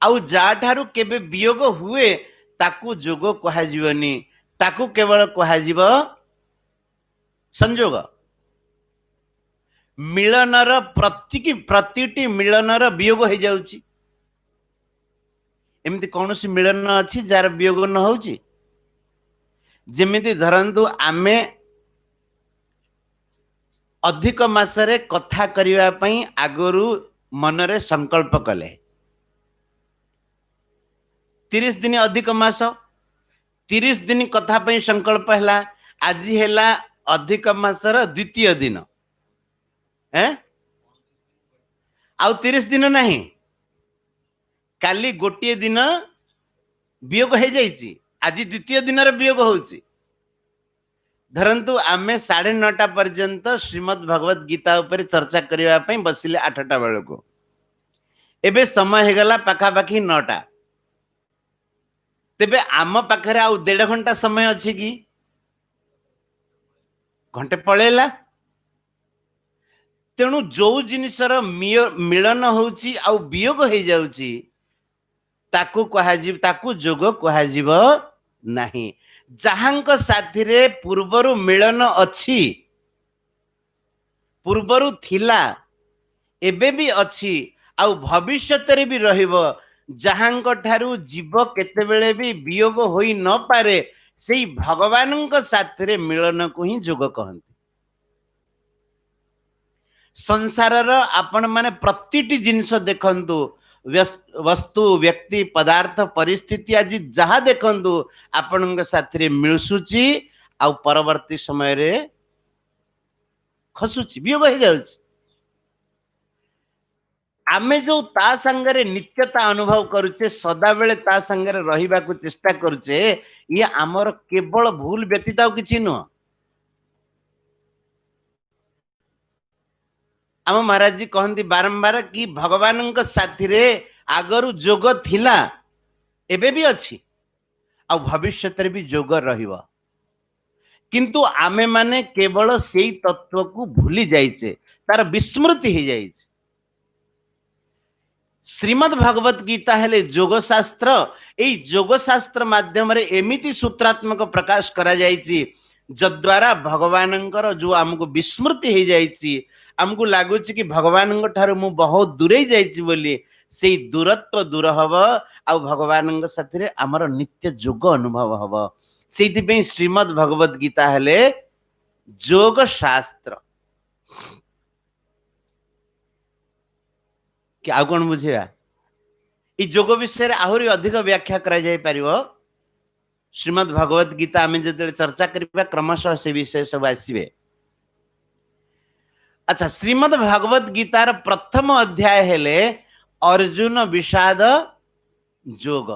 आउ जा ठारू केबे वियोग हुए ताकू जोग कहा जीवनी, ताकू केवल कुहाजिब संजोग। मिलनर प्रतिटी मिलनर वियोग हो जाउची। एमती कौन सी मिलन अच्छी जार वियोग न होची। जेमिति धरंतु आमे अधिक मासरे कथा करिवा पई आगरु मनरे संकल्प कले 30 दिन अधिक मास 30 दिन कथा पई संकल्प हैला। आज हैला अधिक मासर द्वितीय दिन आउ 30 दिन नहीं काली गोटे दिन वियोग हो जाइए। आज द्वितीय दिन वियोग होची। धरंतु आमे 9:30 पर्यंत श्रीमद् भगवत गीता ऊपर चर्चा करने पे बसिले 8टा बेल को एबे समय हो गला पाखापाखि 9टा। तेबे आम पाखरे आउ 1.5 घंटा समय अच्छी कि घंटे पळेला। तेणु जो जिनिसर मिलन होची आउ वियोग हो जाउची ताकू जोग कुहाजिब नहीं। जहांक साथी रे पूर्वरु मिलन अच्छी पूर्वरु थिला एबे भी अच्छी आउ भविष्यत रे भी रहिबो। जहांक ठारू जीव केतेबेले भी वियोग होई न पारे सेई भगवानक साथी रे मिलन को ही जोग कहंती। संसारर आपण माने प्रतिटी जिनिस देखंतु वस्तु व्यक्ति पदार्थ परिस्थिति आज जहाँ देखंतु आपण साथी रे मिलसुची आउ परवर्ती समय रे खसुची वियोग हो जाउची। आमे जो ता संगरे नित्यता अनुभव करुचे सदा बेले ता संगरे रहिबा को चेष्टा करुचे ये आमर केवल भूल व्यतीत आउ किछि नुह। आम महाराज जी कहती बारंबार कि भगवान साथी रे आगरु जोग थिला एबे भी अच्छी आ भविष्यत रे भी जोग रहिबो। किंतु आमे माने केवल सेई तत्व को भूली जाइचे तार विस्मृति हो जाइचे। श्रीमद् भगवत गीता हेले जोग शास्त्र। एई जोग शास्त्र माध्यम रे एमिति सूत्रात्मक प्रकाश करा जाइची जद्वारा भगवानंकर जो हमको विस्मृति हो जाइची हमको लागुच कि भगवान ठार मु बहुत दूरे जाइची बोली से दूरत्व दूर हब आ भगवान साथी रे आमर नित्य जोग अनुभव हब। से श्रीमद् भगवत गीता हेले जोग शास्त्र। कि आ कौन बुझेगा ई जोग विषय रे आहुरी अधिक व्याख्या करा जाय परिवो। श्रीमद् भगवत गीता आमे जते चर्चा करबा क्रमशः से विषय सब आसीबे। अच्छा श्रीमद् भगवत गीतार प्रथम अध्याय हेले अर्जुन विषाद जोग।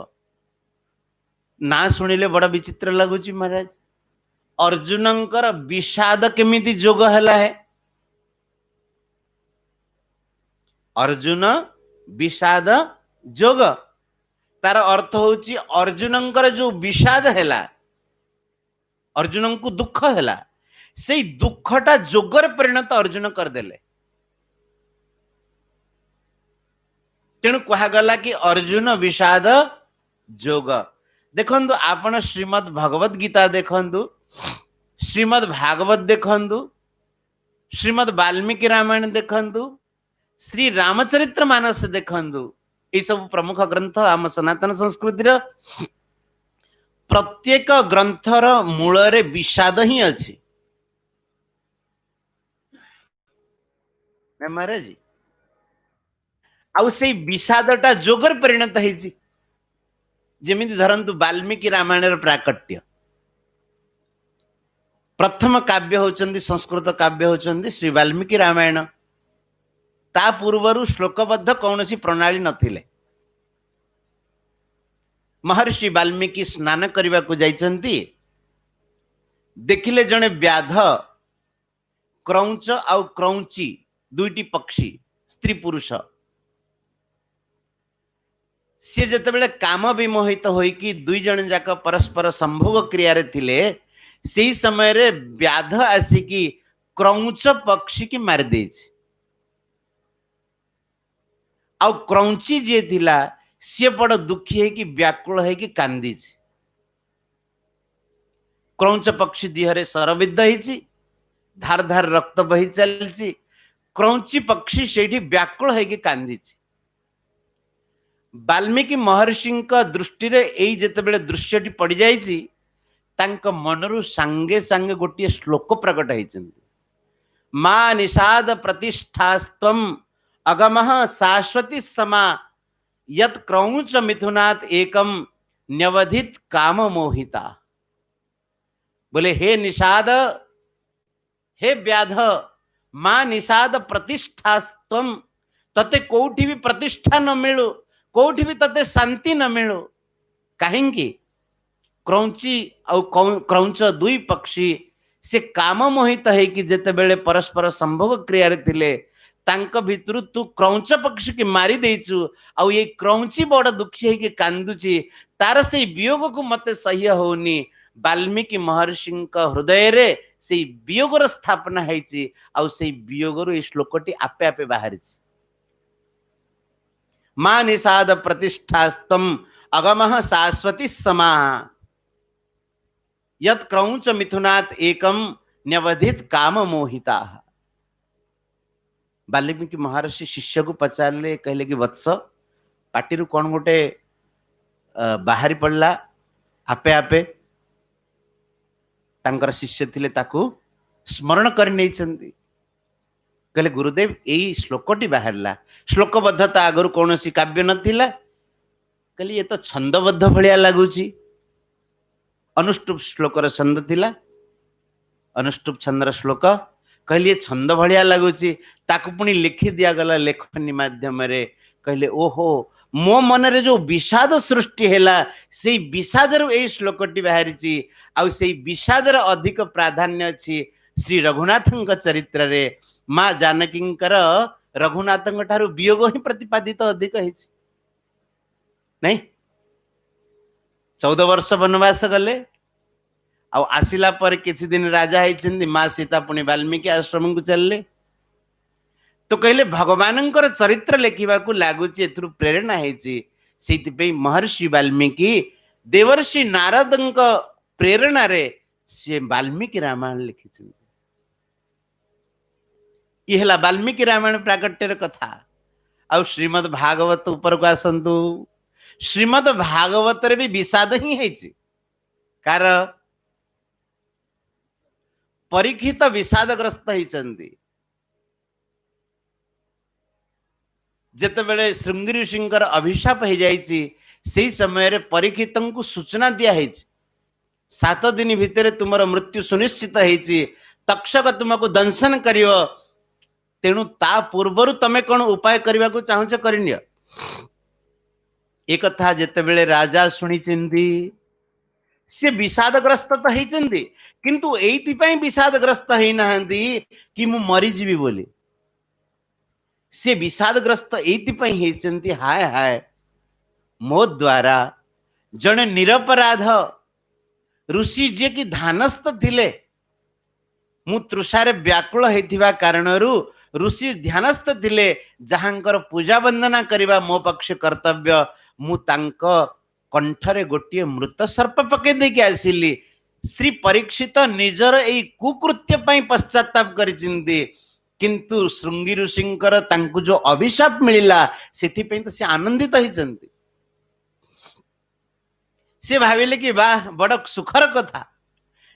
ना सुनिले बड़ा विचित्र लगुची महाराज। अर्जुनंकर विषाद केमिति जोग हला है। अर्जुन विषाद जोग तार अर्थ होची अर्जुनंकर जो विषाद हैला अर्जुन को दुख हैला से दुखटा जोगर परिणत अर्जुन करदेले। तेणु कहगला कि अर्जुन विषाद जोग। देखंतु आपण श्रीमद् भगवत गीता देखंतु श्रीमद् भागवत देखंतु श्रीमद् वाल्मीकि रामायण देखंतु श्री रामचरित्र मानस देखंतु ये सब प्रमुख ग्रंथ आम सनातन संस्कृतिर प्रत्येक ग्रंथर मूल रे विषाद ही अछि। महाराज आउ से विषादटा जोगर परिणत होइछि। जेमिति धरंतु वाल्मीकि रामायण प्राकट्य प्रथम काव्य होचंदी संस्कृत काव्य होचंदी श्री वाल्मीकि रामायण। ता पूर्वरु श्लोकबद्ध कौनसी प्रणाली नथिले। महर्षि वाल्मीकि स्नान करने को जाइछंती देखिले जने व्याध क्रौंच आउ क्रौंची दुईटी पक्षी स्त्री पुरुष सी जेतेबेले काम विमोहित होइकी दुई जन जाक परस्पर संभोग क्रिया रे थिले सेही समय रे व्याध आसिकी क्रौंच पक्षी की मार देछि। आउ क्रौंची जे थिला सी बड़ दुखी है कि व्याकुल है कि कांदी। क्रौंच पक्षी देहरे सरबिद्ध होइछि, धार धार रक्त बही चलछि, क्रौंची पक्षी सेठी व्याकुल होइके कांदिछि। वाल्मीकि महर्षि दृष्टि रे एई जेतेबेले दृश्यटी पड़ी जाइछि, तांक मनरु सांगे सांगे गोटे श्लोक प्रकट होइछन्ति। मा निषाद प्रतिष्ठास्त्वम अगमः शाश्वती समा यत क्रौंच मिथुनात् एकम न्यवधित काम मोहिता। बोले हे निषाद, हे व्याध, मां निषाद प्रतिष्ठास्त्वम, तते कोठी भी प्रतिष्ठा न मिलु, कोठी भी तते शांति न मिलु। काहेंकी क्रौंची और क्रौंच दुई पक्षी से काम मोहित है कि जेते बेले परस्पर संभोग क्रिया रे थिले, तांक भितरु तू क्रौंच पक्षी की मारी देइछु, आउ ये क्रौंची बड़ दुखी है कि कांदुची, तार से वियोग को मते सह्य होनी। वाल्मीकि महर्षि हृदय रे से वियोगर स्थापना है, आउ से वियोगर ये श्लोकटी आपे आपे बाहरी। मां निषाद प्रतिष्ठास्तम अगमः शाश्वती समा यत क्रौंच मिथुनात् एकम न्यवधित काम मोहिता। वाल्मीकि महर्षि शिष्य को पचारे, कहले कि वत्स, पाटी रु कौन गोटे बाहरी पड़ला आपे आपे। तांकर शिष्य थिले ताकू स्मरण कर नहीं चंदी। कहले गुरुदेव यही श्लोकटी बाहरला, श्लोकबद्धता आगु कौन सी काव्य नथिला। कहले ये तो छंदबद्ध भलिया लगुची। अनुष्टुप श्लोकर छंद थिला, अनुष्टुप छंदर श्लोक। कहले छंद भलिया लगुची, ताकू पुणी लिखि दिया गला लेखनी माध्यम रे। कहले ओहो, मो मन रे जो विषाद सृष्टि हैला, से विषाद रो ए श्लोकटी बाहरीची। आ से विषाद रो अधिक प्राधान्य अछि श्री रघुनाथंक चरित्र रे। मां जानकींकर रघुनाथंक ठारू वियोग ही प्रतिपादित अधिक हैछि नहीं। 14 वर्ष वनवास गले, आसिला पर किछि दिन राजा होइछन्ति। मां सीता पुणी वाल्मीकि आश्रम को चलले। तो कहले भगवानंकर चरित्र लेखिबा को लागुची, एथुरु प्रेरणा हेछि। सेति महर्षि वाल्मीकि देवर्षि नारदंक प्रेरणा रे से वाल्मीकि रामायण लिखिछन्ति। ये हला वाल्मीकि रामायण प्राकट्यर कथा। आ श्रीमद् भागवत ऊपर को आसंतु। श्रीमद् भागवत रे भी विषाद ही हेछि। कार परीक्षित विषादग्रस्त होइछन्ति। जेते बेले श्रृंगी ऋषिंकर अभिशाप हो जाइछि, सेही समय रे परीक्षित को सूचना दिया हेछि, 7 दिन भितर तुमर मृत्यु सुनिश्चित हेछि, तक्षक तुमको दंशन करियो, तेणु ता पूर्वरु तमे कोन उपाय करबा को चाहछ करिनियो। एक कथा जेते बेले राजा सुनी चिंदी, से विषादग्रस्त तो होइछन्ति, किंतु एइति पई विषादग्रस्त होई नाहंती कि मु मरि जीवी बोली। से विषादग्रस्त एइति पई होइछन्ति, हाय हाय मो द्वारा जने निरपराध ऋषि जे कि ध्यानस्थ थिले, मु तृषारे व्याकुल हेथिबा कारणरु ऋषि ध्यानस्थ थिले, जहांकर पूजा वंदना करिबा मो पक्ष कर्तव्य, मु तांक कंठरे गोटिए मृत सर्प पके देके आसिली। श्री परीक्षित निजर एई कुकृत्य पई पश्चाताप करिचिंदी, किंतु श्रृंगी ऋषिंकर तांकु जो अभिशाप मिलिला सेथि पई तो से आनंदित होइचंती। से भाविले कि वाह बड़ सुखर कथा,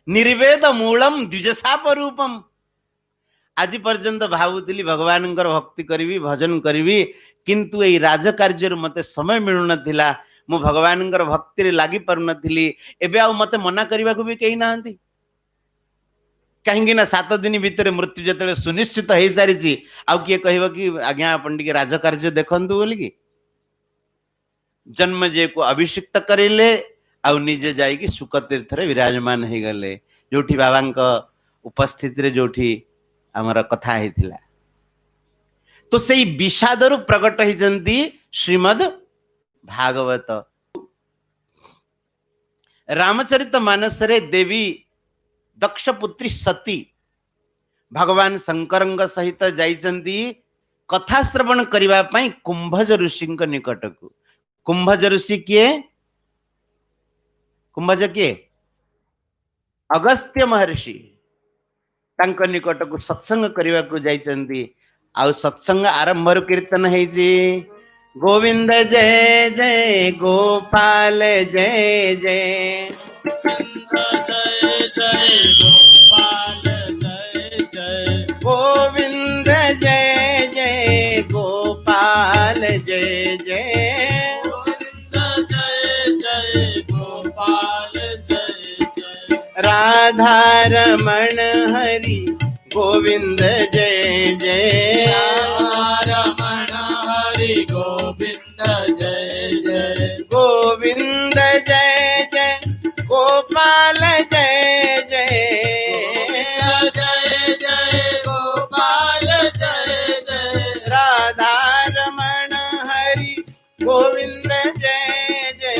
निर्वेद मूलम द्विजसाप रूपम। आज पर्यंत भावुतिली भगवानंकर भक्ति करिवि, भजन करिवि, किंतु एई राजकार्य मते समय मिलु नथिला। मु भगवानंकर भक्ति रे लागि पारु नथिली। एबे आ मते मना करिबा को भी केही नाहंती। कहीं ना 7 दिन भितर मृत्यु जतले सुनिश्चित हो सारी, आउ किए कहब कि आज्ञा अपन टिके राजकार्य देखंतु बोली कि जन्म जे को अभिषिक्त करेले, आउ निजे जाई कि सुख तीर्थ रे विराजमान हो गले, जोठी बाबांक उपस्थिति रे जोठी हमर कथा हेतिला। तो सेई विषादरु प्रकट होइचंती श्रीमद् भागवत। रामचरित मानस रे देवी दक्षपुत्री सती भगवान शंकरंग सहित जाइचंती कथा श्रवण करिबा पई कुंभज ऋषिंक निकट को। कुंभज ऋषि किए? कुंभज किए? अगस्त्य महर्षि तांको निकट को सत्संग करने को जाइछन्ती। आउ सत्संग आरंभ कीर्तन है गोविंद जय जय गोपाल जय जय
जय जय गोपाल जय जय
गोविंद जय जय गोपाल जय जय
गोविंद जय जय गोपाल जय जय
राधा रमण हरि गोविंद जय जय
रमण हरि गोविंद जय जय
गोविंद जय जय गोपाल जय जय
जय जय गोपाल जय जय
राधा रमण हरि गोविंद जय जय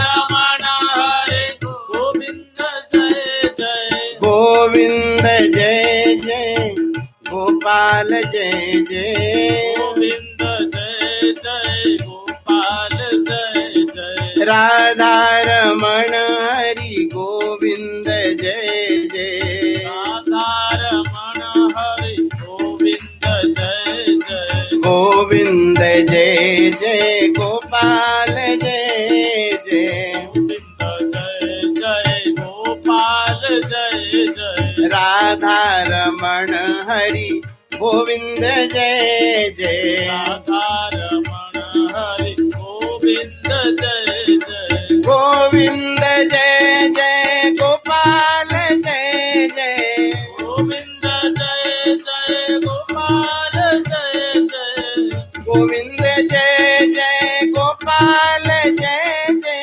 रमण हरि गोविंद जय जय
गोविंद जय जय गोपाल जय जय
गोविंद जय जय गोपाल जय जय
राधा रमण हरि गोविंद जय जय
रमण हरि गोविंद जय जय
गोविंद जय जय गोपाल जय जय
गोविंद जय जय गोपाल जय जय
राधा रमण हरि गोविंद जय जय
रमण हरि गोविंद जय जय
गोविंद जय जय गोपाल जय जय
गोविंद जय जय गोपाल जय जय
गोविंद जय जय गोपाल जय जय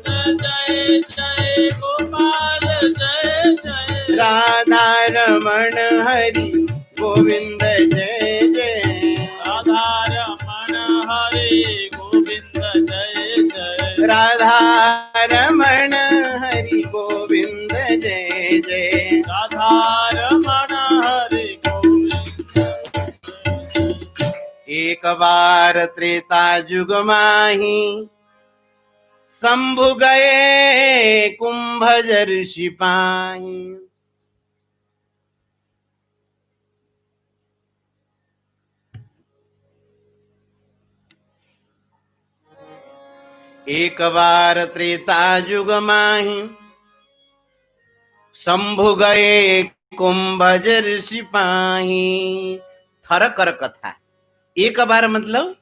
जय जय गोपाल जय जय
राधा रमण हरि गोविंद जय जय
राधा रमण हरि गोविंद जय जय
राधा रमण हरि गोविंद जय जय
राधा रमण हरि गोविंद
एक बार त्रेता युग माही शंभु गए कुंभजर सिपाही। एक बार त्रेता युग माही शंभु गए कुंभजर सिपाही। थरकर कथा एक बार मतलब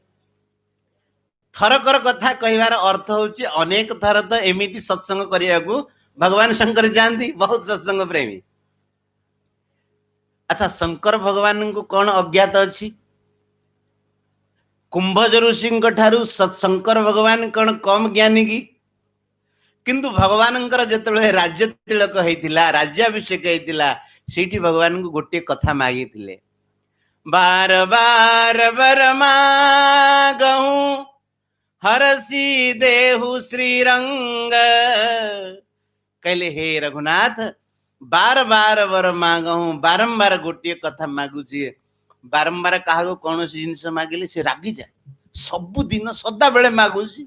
थरकर कथा कहवार अर्थ होची अनेक थर तो एमिति सत्संग करिया को भगवान शंकर जानती बहुत सत्संग प्रेमी। अच्छा शंकर भगवान को कौन अज्ञात अच्छी कुंभज ऋषि ठारू शंकर भगवान कौन कम ज्ञानी की किंतु भगवान जिते राज्य तिलक होता राज्याभिषेक होता से भगवान को गोटे कथा मागी बार बार बर मागहूं हरसी देहु श्रीरंग। कहले हे रघुनाथ बार बार वर मागहूं बारंबार गोटे कथा मागुची बारंबार क्या कौन जिनस मागिले से रागी जाए सबुदिन सदा बेले मागुची।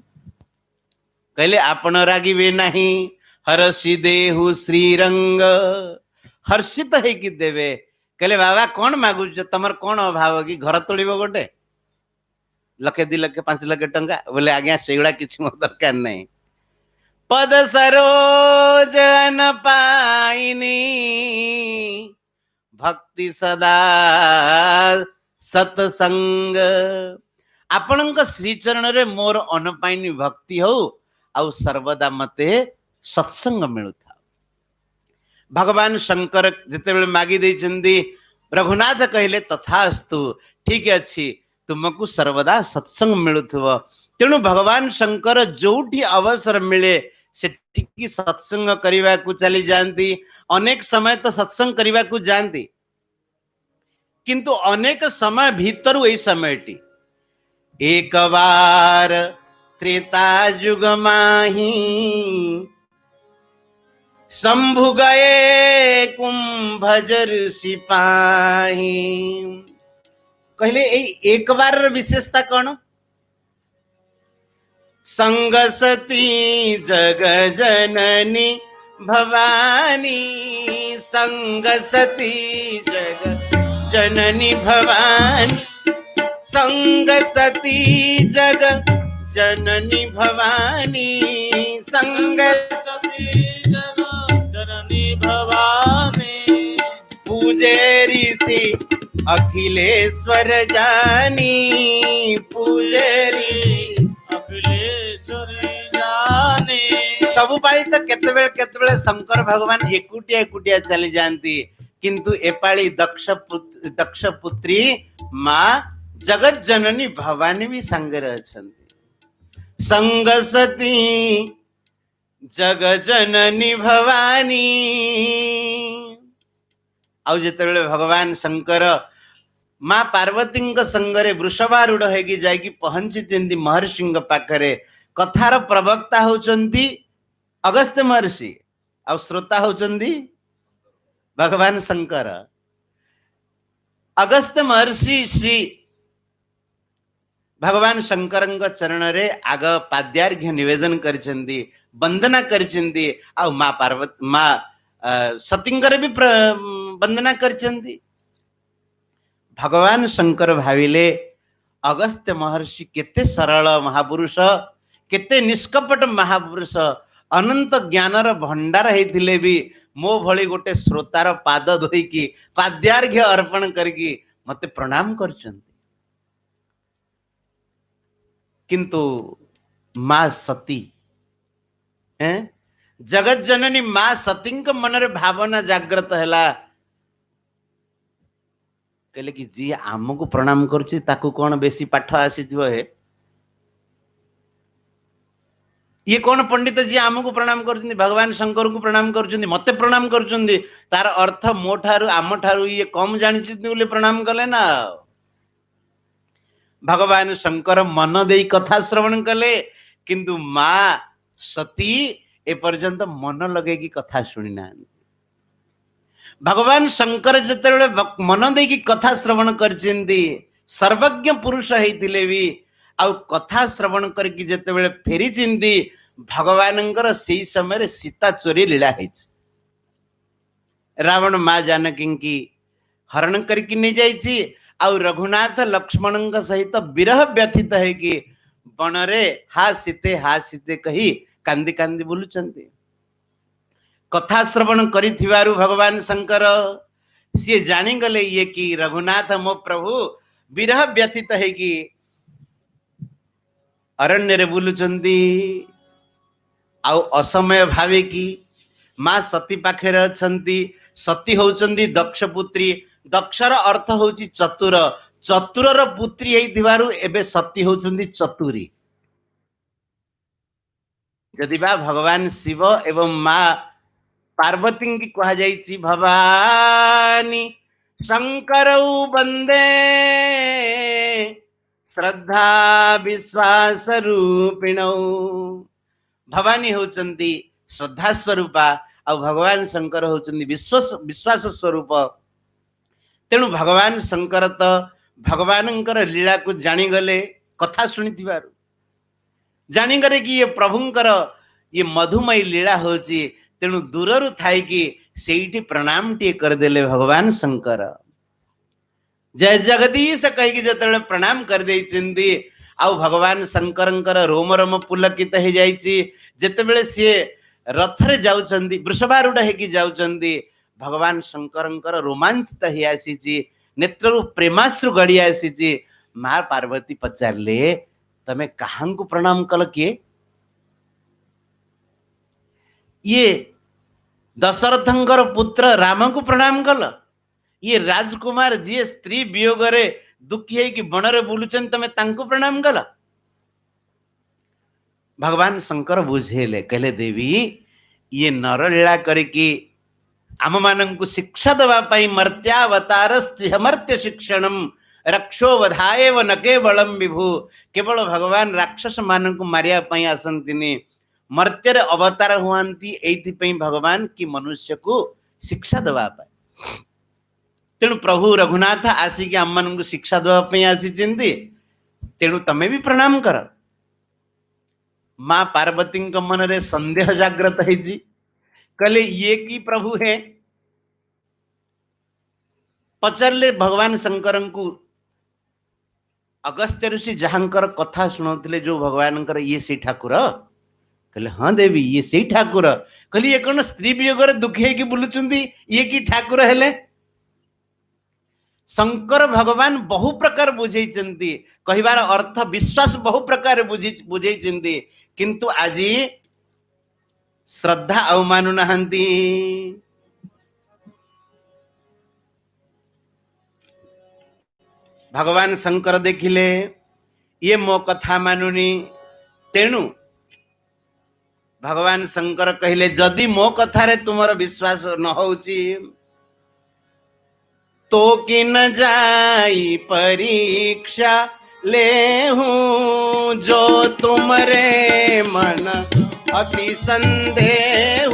कहले आपण रागिबे नहीं हरसी देहु श्रीरंग हर्षित है कि देवे। कहले बाबा कौन मागुच तमर कौन अभाव कि घर तोड़ गोटे लक्षे 2 लक्ष 5 लाख टंका बोले आज्ञा से किसी मोर दरकार नहीं। पद सरोज न पाइनी भक्ति सदा सत्संग आपणक श्रीचरण रे मोर अनपाइनी भक्ति हो आउ सर्वदा मते सत्संग मिलू था। भगवान शंकर जिते मागी देइछन्ती रघुनाथ कहले तथास्तु ठीक अच्छी तुमको सर्वदा सत्संग मिलुथुव। तेणु भगवान शंकर जोठी अवसर मिले से ठीक सत्संग करने को चली जाती। अनेक समय तो सत्संग करने को जाती किंतु अनेक समय भीतर यही समयटी एक बार त्रेता युग माही शंभु गए कुंभजर सिपाही। कहले एक बार विशेषता कौन संग सती जग जननी भवानी संग सती जग जननी भवानी संग सती जग जननी भवानी संग
सती जग जननी भवानी
पूजे ऋषि अखिलेश्वर जानी पूजे ऋषि
अखिलेश्वरी जाने
सबु पाई तो केतबेले शंकर भगवान एकुटिया एकुटिया चली जाती किंतु एपाली दक्ष पुत्री माँ जगत जननी भवानी भी संगे अछंती संग सती जग जननी भवानी आउ जेतेबेले भगवान शंकर माँ पार्वती संगरे वृषभारूढ़ होगी जाकि पहुंची महर्षि पाखरे कथार प्रवक्ता होचंती अगस्त्य महर्षि आ श्रोता होचंती भगवान शंकर अगस्त्य महर्षि श्री भगवान शंकर चरण रे आग पाद्यार्घ्य निवेदन करचंती वंदना करचंती आ माँ पार्वती माँ सतींकर भी वंदना करचंती भगवान शंकर भाविले अगस्त्य महर्षि केते सरल महापुरुष केते निष्कपट महापुरुष अनंत ज्ञानर भंडार होइथिले भी मो भली गोटे श्रोतार पाद धोईकी पाद्यार्घ्य अर्पण करकी मते प्रणाम करचंती किंतु माँ सती हैं जगत जननी माँ सती मनरे भावना जागृत हैला कहले कि जी आमको प्रणाम करुची ताकू कौन बेसी पाठ आसीथिबो हे ये कौन पंडित जी आमको प्रणाम करुचंदी भगवान शंकर को प्रणाम करुचंदी मते प्रणाम करुचंदी तार अर्थ मो ठारू आम ठारू ये कम जानिचित बोले प्रणाम कले ना भगवान शंकर मन देई कथा श्रवण कले किंतु माँ सती ए पर्यंत मन लगे की कथा शुणी ना भगवान शंकर जिते मन दे की कथा श्रवण करचंदी सर्वज्ञ पुरुष होइतिले भी आउ कथा श्रवण करके जिते फेरी चिंदी भगवान से समय सीता चोरी लीला रावण माँ जानकी की हरण करके नहीं जाइए आउ रघुनाथ लक्ष्मण सहित विरह व्यथित है कि बणरे हा सीते कही कांदी कांदी बुलुचंती कथा श्रवण करिथिवारु भगवान शंकर सी जानी गले ये कि रघुनाथ मो प्रभु विरह व्यथित है कि अरण्य रे बुलुचंदी आउ असमय भावे कि माँ सती पाखे अछंती सती होचंदी दक्ष पुत्री दक्षर अर्थ होची चतुर चतुरर पुत्री हेइथिवारु एबे सती होचंदी चतुरी यदि बा भगवान शिव एवं माँ पार्वती की कहा जाइछि भवानी शंकर वंदे श्रद्धा विश्वास रूपिणौ भवानी होचंती श्रद्धा स्वरूपा आ भगवान शंकर होचंती विश्वास स्वरूप तेणु भगवान शंकर तो भगवानंकर लीला को जानी गले कथा सुनिथिबारु जानी गरे कि ये प्रभुंकर ये मधुमयी लीला होची तेणु दूररु थाई कि सेठी प्रणाम टी करदेले भगवान शंकर जय जगदीश कहीकि जतबेले प्रणाम कर देइचंदी आउ भगवान शंकरंकर रोम रोम पुलकित हो जाइछि जेतेबेले सी रथरे जाउचंदी वृषभारूढ़ हेकि जाउचंदी भगवान शंकरंकर रोमांचित हो आसीछि नेत्ररु प्रेमाश्रु गड़ी आसीछि माँ पार्वती पचारले तमे कहांकु प्रणाम कल किए ये दशरथंकर पुत्र राम को प्रणाम कल ये राजकुमार जी स्त्री वियोग रे दुखी है कि बन रे बुलुचन तमे तांको प्रणाम कल भगवान शंकर बुझेले कहले देवी ये नरलीला करके आम मान को शिक्षा दवा पाई मर्त्यावतार मर्त्य शिक्षणम रक्षो वधाए व न केवलम विभु केवल भगवान राक्षस मान को मारिया पाई आसंतिनी मर्त्य अवतार हुआंती एइथिपई भगवान की मनुष्य को शिक्षा दवा पाई तेणु प्रभु रघुनाथ आसिक आम मान को शिक्षा दवाई आसी तेणु तमे भी प्रणाम कर माँ पार्वती मन रे संदेह जागृत है कहले ये की प्रभु है पचारे भगवान शंकर को अगस्त्य ऋषि जहांकर कथा शुणाउथिले जो भगवान ये से ठाकुर कहले हाँ देवी ये से ठाकुर कहले ये कौन स्त्री वियोग दुखी है कि बुलुचंदी ये कि ठाकुर हेले शंकर भगवान बहु प्रकार बुझेइचंती कहिबार अर्थ विश्वास बहु प्रकार बुझेइचंती किंतु आज श्रद्धा आउ मानु नहंती भगवान शंकर देखिले ये मो कथा मानुनी तेणु भगवान शंकर कहले जदि मो कथा रे तुमर विश्वास न होउची तो कि न जाई परीक्षा ले हूँ जो तुमरे मन अति संदेह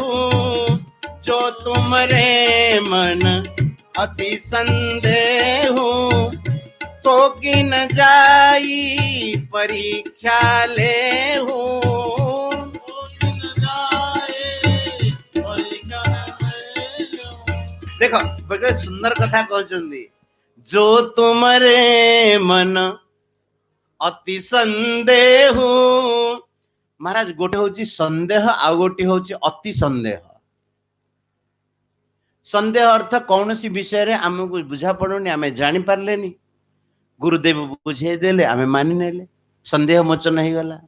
जो तुमरे मन अति संदेह तो कि न जाई परीक्षा ले हूँ देखो बड़े सुंदर कथा कहते जो तुमरे मन अति संदेह महाराज गोटे हूँ संदेह आ गोटे हूँ अति संदेह संदेह अर्थ कौन सी विषय रे आमको बुझा पड़ोनी आमे जानी पारलेनी गुरुदेव बुझे देले आमे मानि नेले संदेह मोचन हो गला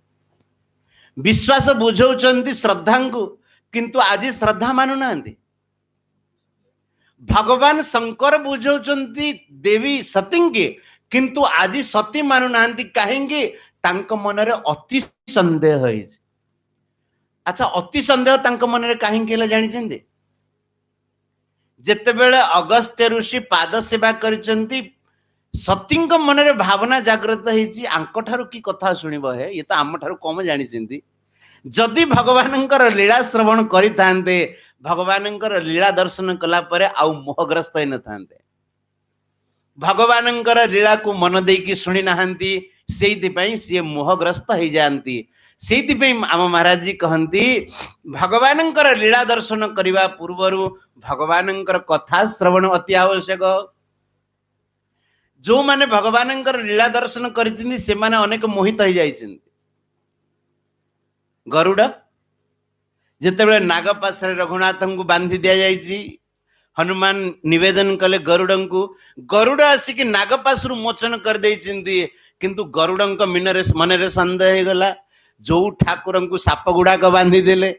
विश्वास बुझौचंती श्रद्धा को किंतु आज श्रद्धा मानु नांती भगवान शंकर बुझौचंती देवी सती के किंतु आज सती मानु नांती कहीं तांक मन रे अति संदेह है अच्छा अति संदेह तांक मन रे कहीं जानी चंदी जेते बेले अगस्त्य ऋषि पाद सेवा करिसंती सतींक मन रे भावना जागृत होईची आंक ठारू की कथा सुनिबो है ये तो आम ठारू कम जानी चिंती जदि भगवानंकर लीला श्रवण करितांते भगवानंकर लीला दर्शन कला परे आउ मोहग्रस्त होई न थांते भगवानंकर लीला को मन देकी सुनी नाहंती सेइति पई से मोहग्रस्त हो जाती सेइति पई आम महाराज जी कहंती भगवानंकर लीला दर्शन करिवा पूर्वरु भगवानंकर कथा श्रवण अति आवश्यक जो माने भगवानंकर लीला दर्शन करिथिनि से माने अनेक मोहित हो जाइछिन गरुड़ जेतेबेले नागपासरे रघुनाथ को बांधी दिया जाइछि हनुमान निवेदन कले गरुड़ को गरुड़ आसिक नागपासरु मोचन कर देइछिन्ती किंतु गरुड़ मिनरे मनरे संदेह हो गला जो ठाकुर को साप गुड़ाक बांधी देले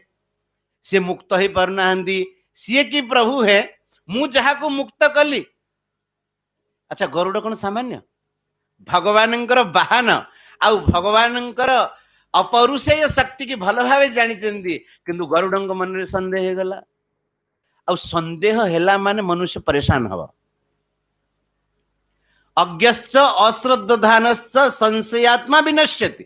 सी मुक्त हो पारना सी कि प्रभु है मु जहा को मुक्त कली अच्छा गरुड़ कौन सामान्य भगवानंकर बाहन आउ भगवानंकर अपरुषेय शक्ति की भल भाव जानी किंतु गरुड़ मन में संदेह हो गला आउ संदेह हैला माने मनुष्य परेशान हवा अज्ञश्च अश्रद्धानश्च संशयात्मा विनश्यति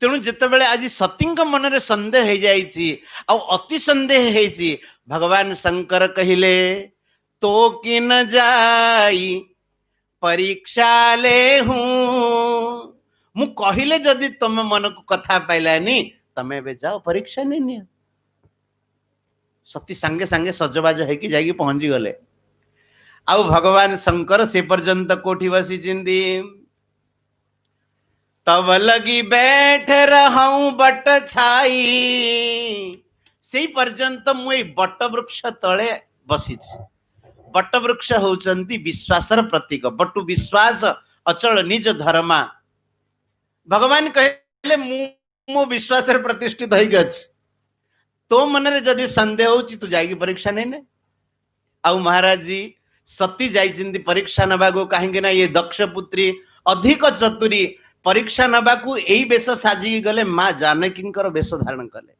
तेणु जितेबले आज सतींक मन रे संदेह हो जाइछि आ अति संदेह होइछि भगवान शंकर कहिले तो कि न जाई परीक्षा ले हूँ मु कहिले जदि तुम मन को कथा पाइलानी तमे बे जाओ परीक्षा नहीं निया सती संगे संगे सजबाज होइकी जाइकी पहुंची गले आउ भगवान शंकर से पर्यंत कोठी बसी चिंदी तब लगी बैठ रहूं बट छाई से पर्यंत मुई बट वृक्ष तले बसी बट वृक्ष होचंती विश्वासर प्रतीक बटु विश्वास अचल निज धर्मा भगवान कहले मु विश्वास प्रतिष्ठित हो गछ तो मन रे जदि संदेह होची तू जाइकी परीक्षा नहीं ने आउ महाराज जी सती जाइचिंती परीक्षा नबागो कहीं ना ये दक्ष पुत्री अधिक चतुरी परीक्षा नबाकू एई बेश साजी गले माँ जानकींकर बेश धारण कले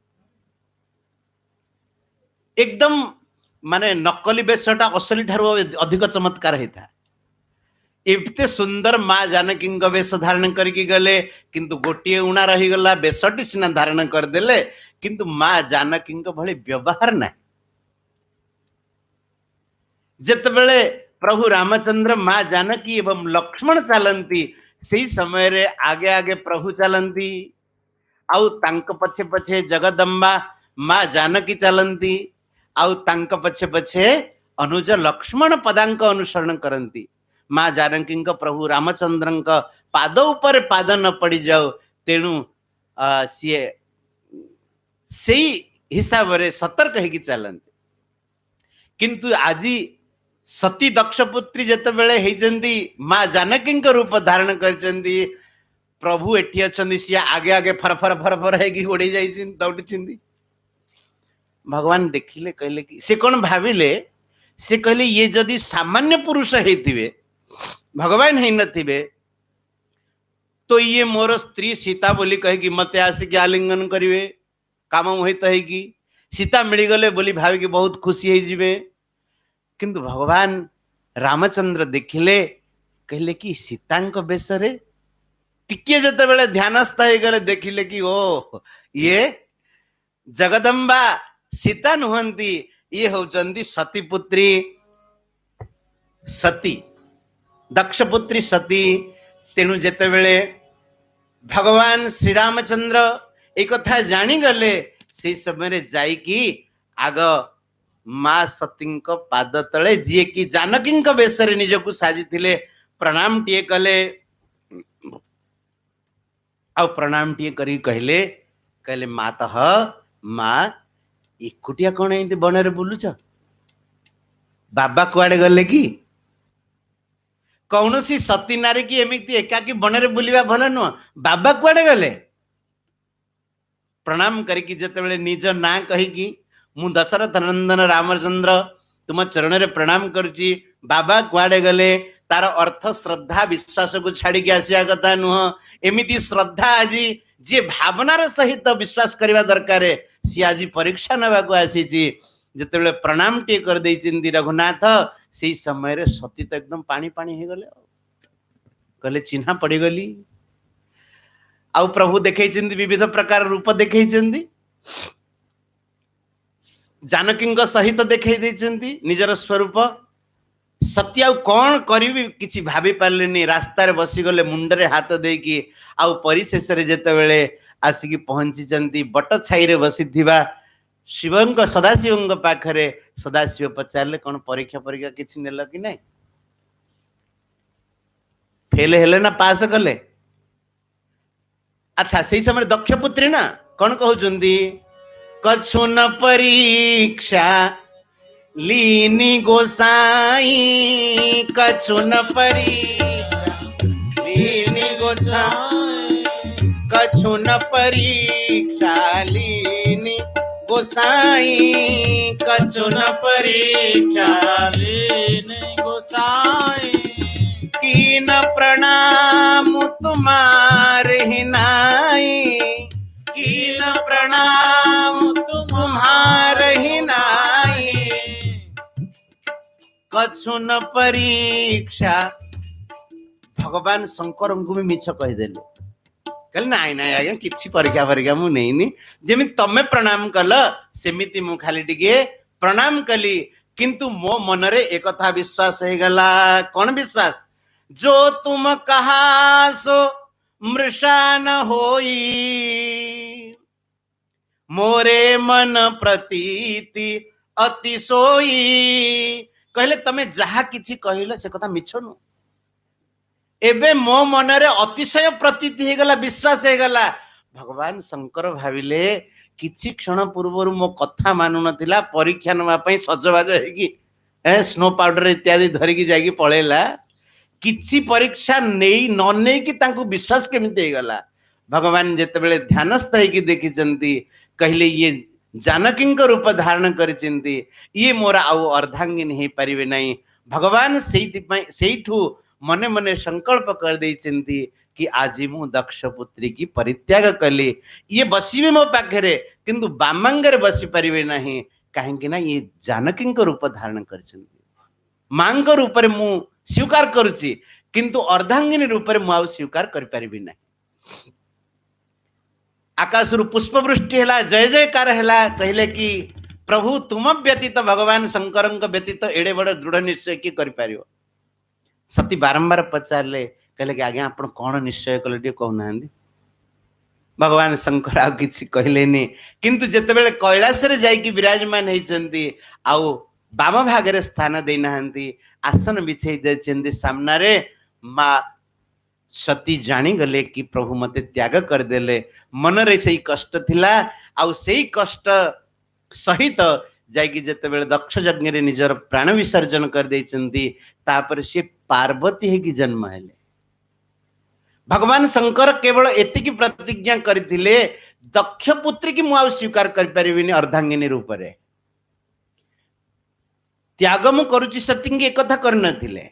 एकदम माने नकली बेशटा असली ठारू अधिक चमत्कार होता एते सुंदर माँ जानकी बेश धारण करके गले किंतु गोटे उणा रहीगला बेशटी सिना धारण करदेले किंतु माँ जानकी भली व्यवहार ना जेतेबेले प्रभु रामचंद्र माँ जानकी एवं लक्ष्मण चलती से समय रे आगे आगे प्रभु चलती आउ तांक पछे पछे जगदम्बा माँ जानकी चलती आउ तांक पछे पछे अनुज लक्ष्मण पदांक अनुसरण करती। माँ जानकी प्रभु रामचंद्र पाद उपर पाद न पड़ी जाओ तेणु सीए से हिसाब रे सतर्क है चलती। किंतु आज सती दक्षपुत्री जिते बड़े होती माँ जानकी रूप धारण कर प्रभु एटी अच्छा सी आगे आगे फरफर फरफर है उड़ी जा दौड़ी। भगवान देखिले कहले कि से कौन भाविले से कहले ये जदि सामान्य पुरुष होते भगवान है नथिबे तो ये मोर स्त्री सीता बोली कहे मते आसिक आलिंगन करिवे काम मोहित है कि सीता मिलगले बोली भाविकी बहुत खुशी है जिवे। किंतु भगवान रामचंद्र देखिले कहले कि सीतांक बेश रे टिके जते बेले ध्यानस्थ हो गले देखिले कि ओ ये जगदम्बा सीता नुहंती ये होचंदी सती पुत्री सती दक्षपुत्री सती। तेणु जेते बेले भगवान श्री रामचंद्र एक कथा जानी गले से समय रे जाई कि आग माँ सती पाद तले जी कि जानकी बेश निजक साजी थिले प्रणाम टीए कले आ प्रणाम टीए करी कहले कहले मातः माँ एकुटिया कौन एमती बन रे बुलुच बाबा कुआडे गले कि कौन सी सती नारी की एमती एकाकी बन रे बुलिबा भल नुह बाबा कुआडे गले। प्रणाम करिकी जेतेबेले निज ना कहिकी मु दशरथ नंदन रामचंद्र तुम चरण रे प्रणाम करुची बाबा कुआडे गले तार अर्थ श्रद्धा विश्वास को छाड़ी के आसिया कथा नुह। एमिति श्रद्धा आज जी भावनार सहित विश्वास करवा दरकार सी आज परीक्षा नवा को आसी जिते प्रणाम टे कर देइचिंदी रघुनाथ से समय रे सती तो एकदम पानी पानी हो गले कहले चिन्हा पड़ी गली। आउ प्रभु देखई विविध प्रकार रूप देखई जानकी सहित देखई देइचंदी निजर स्वरूप। सती आउ कौन करी किसी भाभी पारे रास्ता रे बसी गले मुंडरे हाथ देकी आउ परिशेष रे जेते बेले आसिकी पहुंची बट छाई रे बसी थिबा शिवंग सदाशिव पाखरे सदाशिव पचारे कौन परीक्षा परीक्षा किसी नेल कि नहीं फेल हेले ना पास कले। अच्छा से समय दक्षपुत्री ना कौन कहउचंदी कछु न परीक्षा लीनी गोसाई कछु न परीक्षा लीनी गोसाई कछु न परीक्षा लीनी गोसाई कछु न परीक्षा
लीनी गोसाई
कीन प्रणाम तुम्हारे नाई कीन प्रणाम तुम्हारे नाई कछु न परीक्षा। भगवान शंकर को भी मिछ कहीदेले कहले नाई नाई आज्ञा किसी परीक्षा परीक्षा मु नहीं जमी तमे प्रणाम कल सेमिति मु खाली टिके प्रणाम कली। किंतु मो मन रे एक कथा विश्वास है गला कौन विश्वास जो तुम कहा सो मृषा न होई मोरे मन प्रतीति अति सोई। कहले तमे जहा किछि कहिलो से कथा मिछ नु एबे मो मन रे अतिशय प्रतीति हो गला विश्वास हो गला। भगवान शंकर भाविले किछि क्षण पूर्व मो कथा मानु नथिला परीक्षा नवा पई सजबाज हेकी स्नो पाउडर इत्यादि धरिकी जाकी पळेला किछि परीक्षा नहीं न नहीं कि तांको विश्वास केमिते हो गला। भगवान जेते बेले ध्यानस्थ हेकी देखिचंती कहले ये जानकी रूप धारण करिचंती ये मोर आउ अर्धांगिनी हे परिवे नहीं। भगवान सेठू मने मने संकल्प कर देइचंती कि आज मु दक्ष पुत्री की परित्याग कली ये बसिबे मो पाखरे किंतु बामांगरे बसी परिवे नहीं कहीं ना ये जानकी रूप धारण करिचंती मां रूप रे मु स्वीकार करुची किंतु अर्धांगिनी रूप रे मु आउ स्वीकार करि परिबी नहीं। आकाश रु पुष्पवृष्टि हैला जय जयकार हैला कहले कि प्रभु तुम व्यतीत भगवान शंकर व्यतीत एड़े बड़ दृढ़ निश्चय कि करि पारियो। सती बारंबार पचारे कहले कि आज्ञा आपण कौन निश्चय कले कहना भगवान शंकर आउ किछि कहलेनी किंतु जेतेबेले कैलाश रे जाइकी विराजमान होइचंती आउ बाम भागरे स्थान देई नाहंती आसन बिछेई देचंती सामना रे मा सती जानी गले कि प्रभु मते त्याग करदेले मन रे सेई कष्ट थिला आउ सेई कष्ट सहित जाइकी जेतेबेले दक्ष यज्ञ रे निजर प्राण विसर्जन कर देचंती तापर से पार्वती है कि जन्म हेले भगवान शंकर केवल एतिकी प्रतिज्ञा करथिले दक्ष पुत्री की मुआ स्वीकार कर परिबिनी अर्धांगिनी रूप रे त्याग मु करूची सतिंगी एक कथा कर नथिले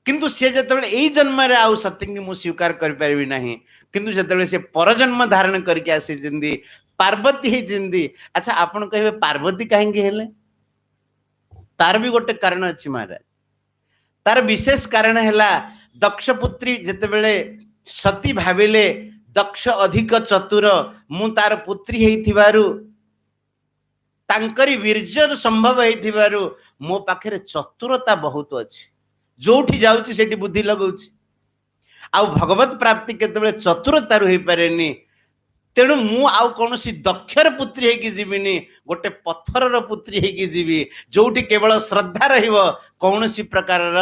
किंतु से जेतेबेले एई जन्म रे आउ सतिंगी मु स्वीकार कर परिबि नाही किंतु जेतेबेले से पर जन्म धारण करके आसी जिंदी पार्वती ही जिंदी अच्छा आपण कहबे पार्वती काहेंगे हेले तार भी गोटे कारण अछि महाराज तार विशेष कारण हैला दक्ष पुत्री जेतेबेले सती भाविले दक्ष अधिक चतुर मु तार पुत्री हेइथिबारु तांकरी वीर्जर संभव हेइथिबारु मो पाखरे चतुरता बहुत अछि जोठी जाउची सेठी बुद्धि लगाउची आउ भगवत प्राप्ति केतेबेले चतुरता रहि पारेनी तेणु मु आउ कोनोसी दक्षर पुत्री हेकी जीविनी गोटे पत्थरर पुत्री हेकी जीवी जोठी केवल श्रद्धा रहिबो कोनोसी प्रकारर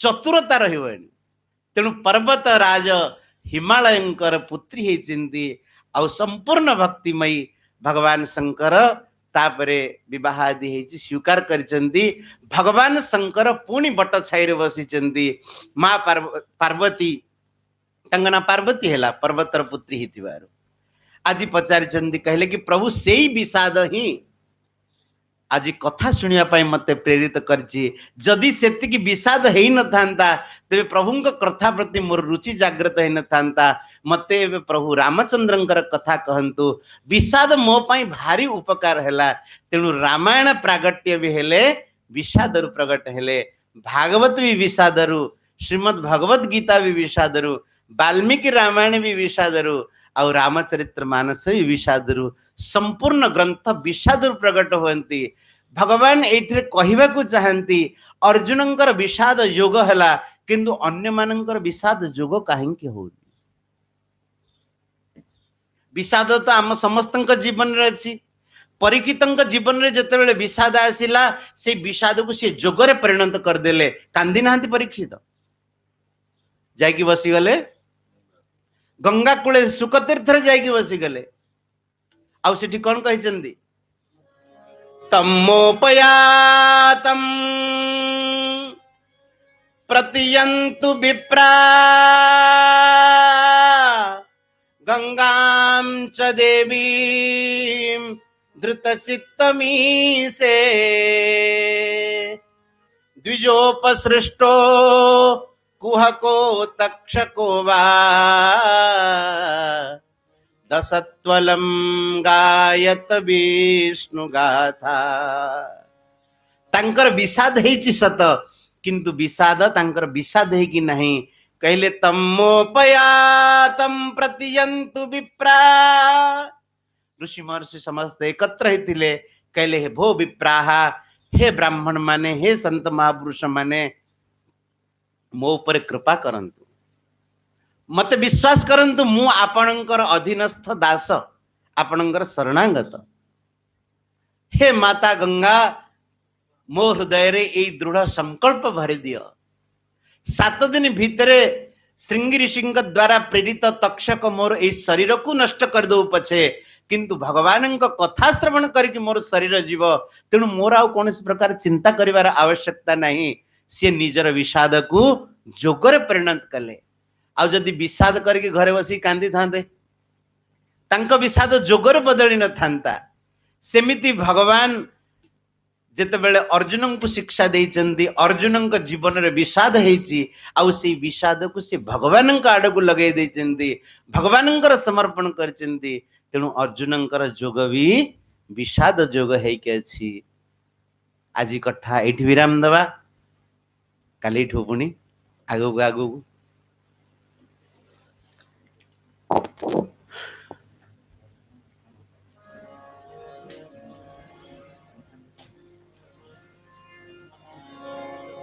चतुरता रहिबनी तेणु पर्वत राज हिमालयंकर पुत्री हे चिंती आउ संपूर्ण भक्तिमयी भगवान शंकर तापरे विवाह आदि हेची स्वीकार करचंती भगवान शंकर पुणी बट छाईरे बसिचंती मां पार्वती तंगना पार्वती हैला पर्वतर पुत्री हितिबारु आज पचारिचंती कहले कि प्रभु सेई विषाद ही आज कथा सुनिया पाई मते प्रेरित करची जदि सेतिकी विषाद हेई न थांता तेबे प्रभुंक कथा प्रति मोर रुचि जागृत हेई न थांता मते प्रभु रामचंद्रंकर कथा कहंतु विषाद मो पाई भारी उपकार हैला तेणु रामायण प्रागट्य भी हेले विषादरु प्रगट हेले भागवत भी विषादरु श्रीमद् भगवत गीता भी विषादरु वाल्मीकि रामायण भी विषादरु और रामचरित्र मानस भी विषादरु संपूर्ण ग्रंथ विषादरु प्रगट होती भगवान एथिरे कहिबा को चाहंती अर्जुनंकर विषाद योग हला किंतु अन्य मानंकर विषाद योग काहेकि हो विषाद तो आम समस्तंक जीवन रे अछि परीक्षितंक जीवन रे जतेबेले विषाद आसिला से विषाद को से जोगरे परिणत कर देले कांदी नाहंती परीक्षित जाइकी बसी गले गंगा कूले सुखतीर्थ रे जाइकी बसी गले आउ सेठी कोन कहिचंदी तम्मोपयातम प्रतियंतु विप्रा गंगां च देवीं धृतचित्तमीसे द्विजोपसृष्टो कुहको तक्षको वा दशत्वलम गायत विष्णु गाथा तांकर विषाद हेची सत किंतु विषाद तांकर विषाद है कि नहीं कहले तम्मोपयातम प्रतियंतु विप्रा ऋषि महर्षि समस्त एकत्र हेतिले कहले हे भो विप्राहा हे ब्राह्मण माने हे संत महापुरुष माने मो ऊपर कृपा करंतु मत विश्वास करंतु मु आपणकर अधीनस्थ दास आपणकर शरणागत हे माता गंगा मो हृदय रे ए दृढ़ संकल्प भरि दियो 7 दिन भितरे श्रृंगी ऋषि द्वारा प्रेरित तक्षक मोर ए शरीर को नष्ट कर दो पछे किंतु भगवान कथा श्रवण करके मोर शरीर जीव तेणु मोर आउ कौन प्रकार चिंता करिवार आवश्यकता नहीं सी निजर विषाद को जोगरे परिणत कले आ जदि विषाद करके घरे बसी कांदी थांते तांको विषाद जोगरे बदली न थांता सेमिति भगवान जेतेबेले अर्जुन को शिक्षा देइचंदी अर्जुन को जीवन रे विषाद हेची आउ से विषाद को से भगवान का आड़ को लगे देइचंदी भगवान कर समर्पण करचंदी तेणु अर्जुन कर जोग भी विषाद जोग है के छी आज कथा एठी विराम दवा काली ठोपुनी आगो आगो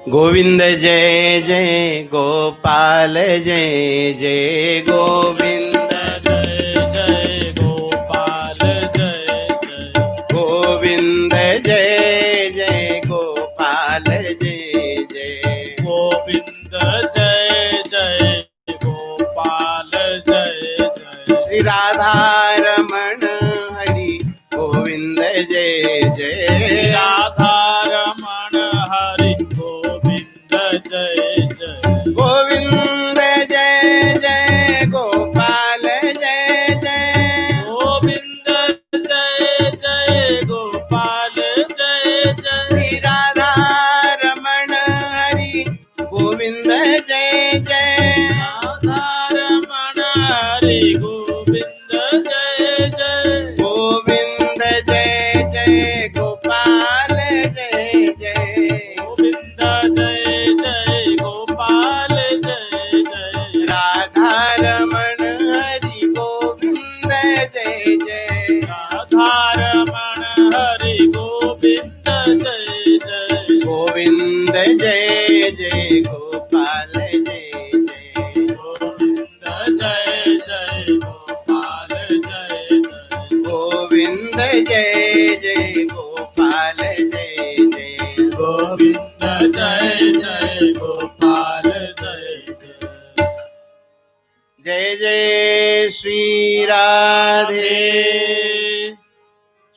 गोविंद जय जय गोपाल जय जय गोविंद
जय जय गोपाल जय जय
गोविंद जय जय गोपाल जय जय
गोविंद जय जय गोपाल जय जय
श्री राधा रमण हरि गोविंद जय जय
राधा रमण हरि गोविंद जय जय
गोविंद जय जय गोपाल जय जय
गोविंद जय जय गोपाल जय जय
श्री राधा रमण हरि गोविंद जय जय
राधा रमण हरि गोविंद जय जय
गोविंद जय जय गोपाल जय जय
गोविंद जय जय गोपाल जय जय
राधा रमण हरि गोविंद जय जय
राधा रमण हरि गोविंद जय जय
गोविंद जय जय गोपाल जय जय
गोविंद जय जय गोपाल जय जय
गोविंद जय जय गोपाल जय जय
गोविंद जय जय गोपाल जय जय
जय जय श्री राधे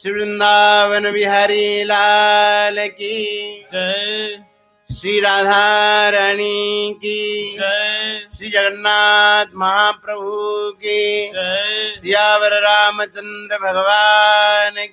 श्री वृंदावन बिहारी लाल की
जय
श्री राधा रानी की
जय
श्री जगन्नाथ महाप्रभु की
जय
सियावर रामचंद्र भगवान की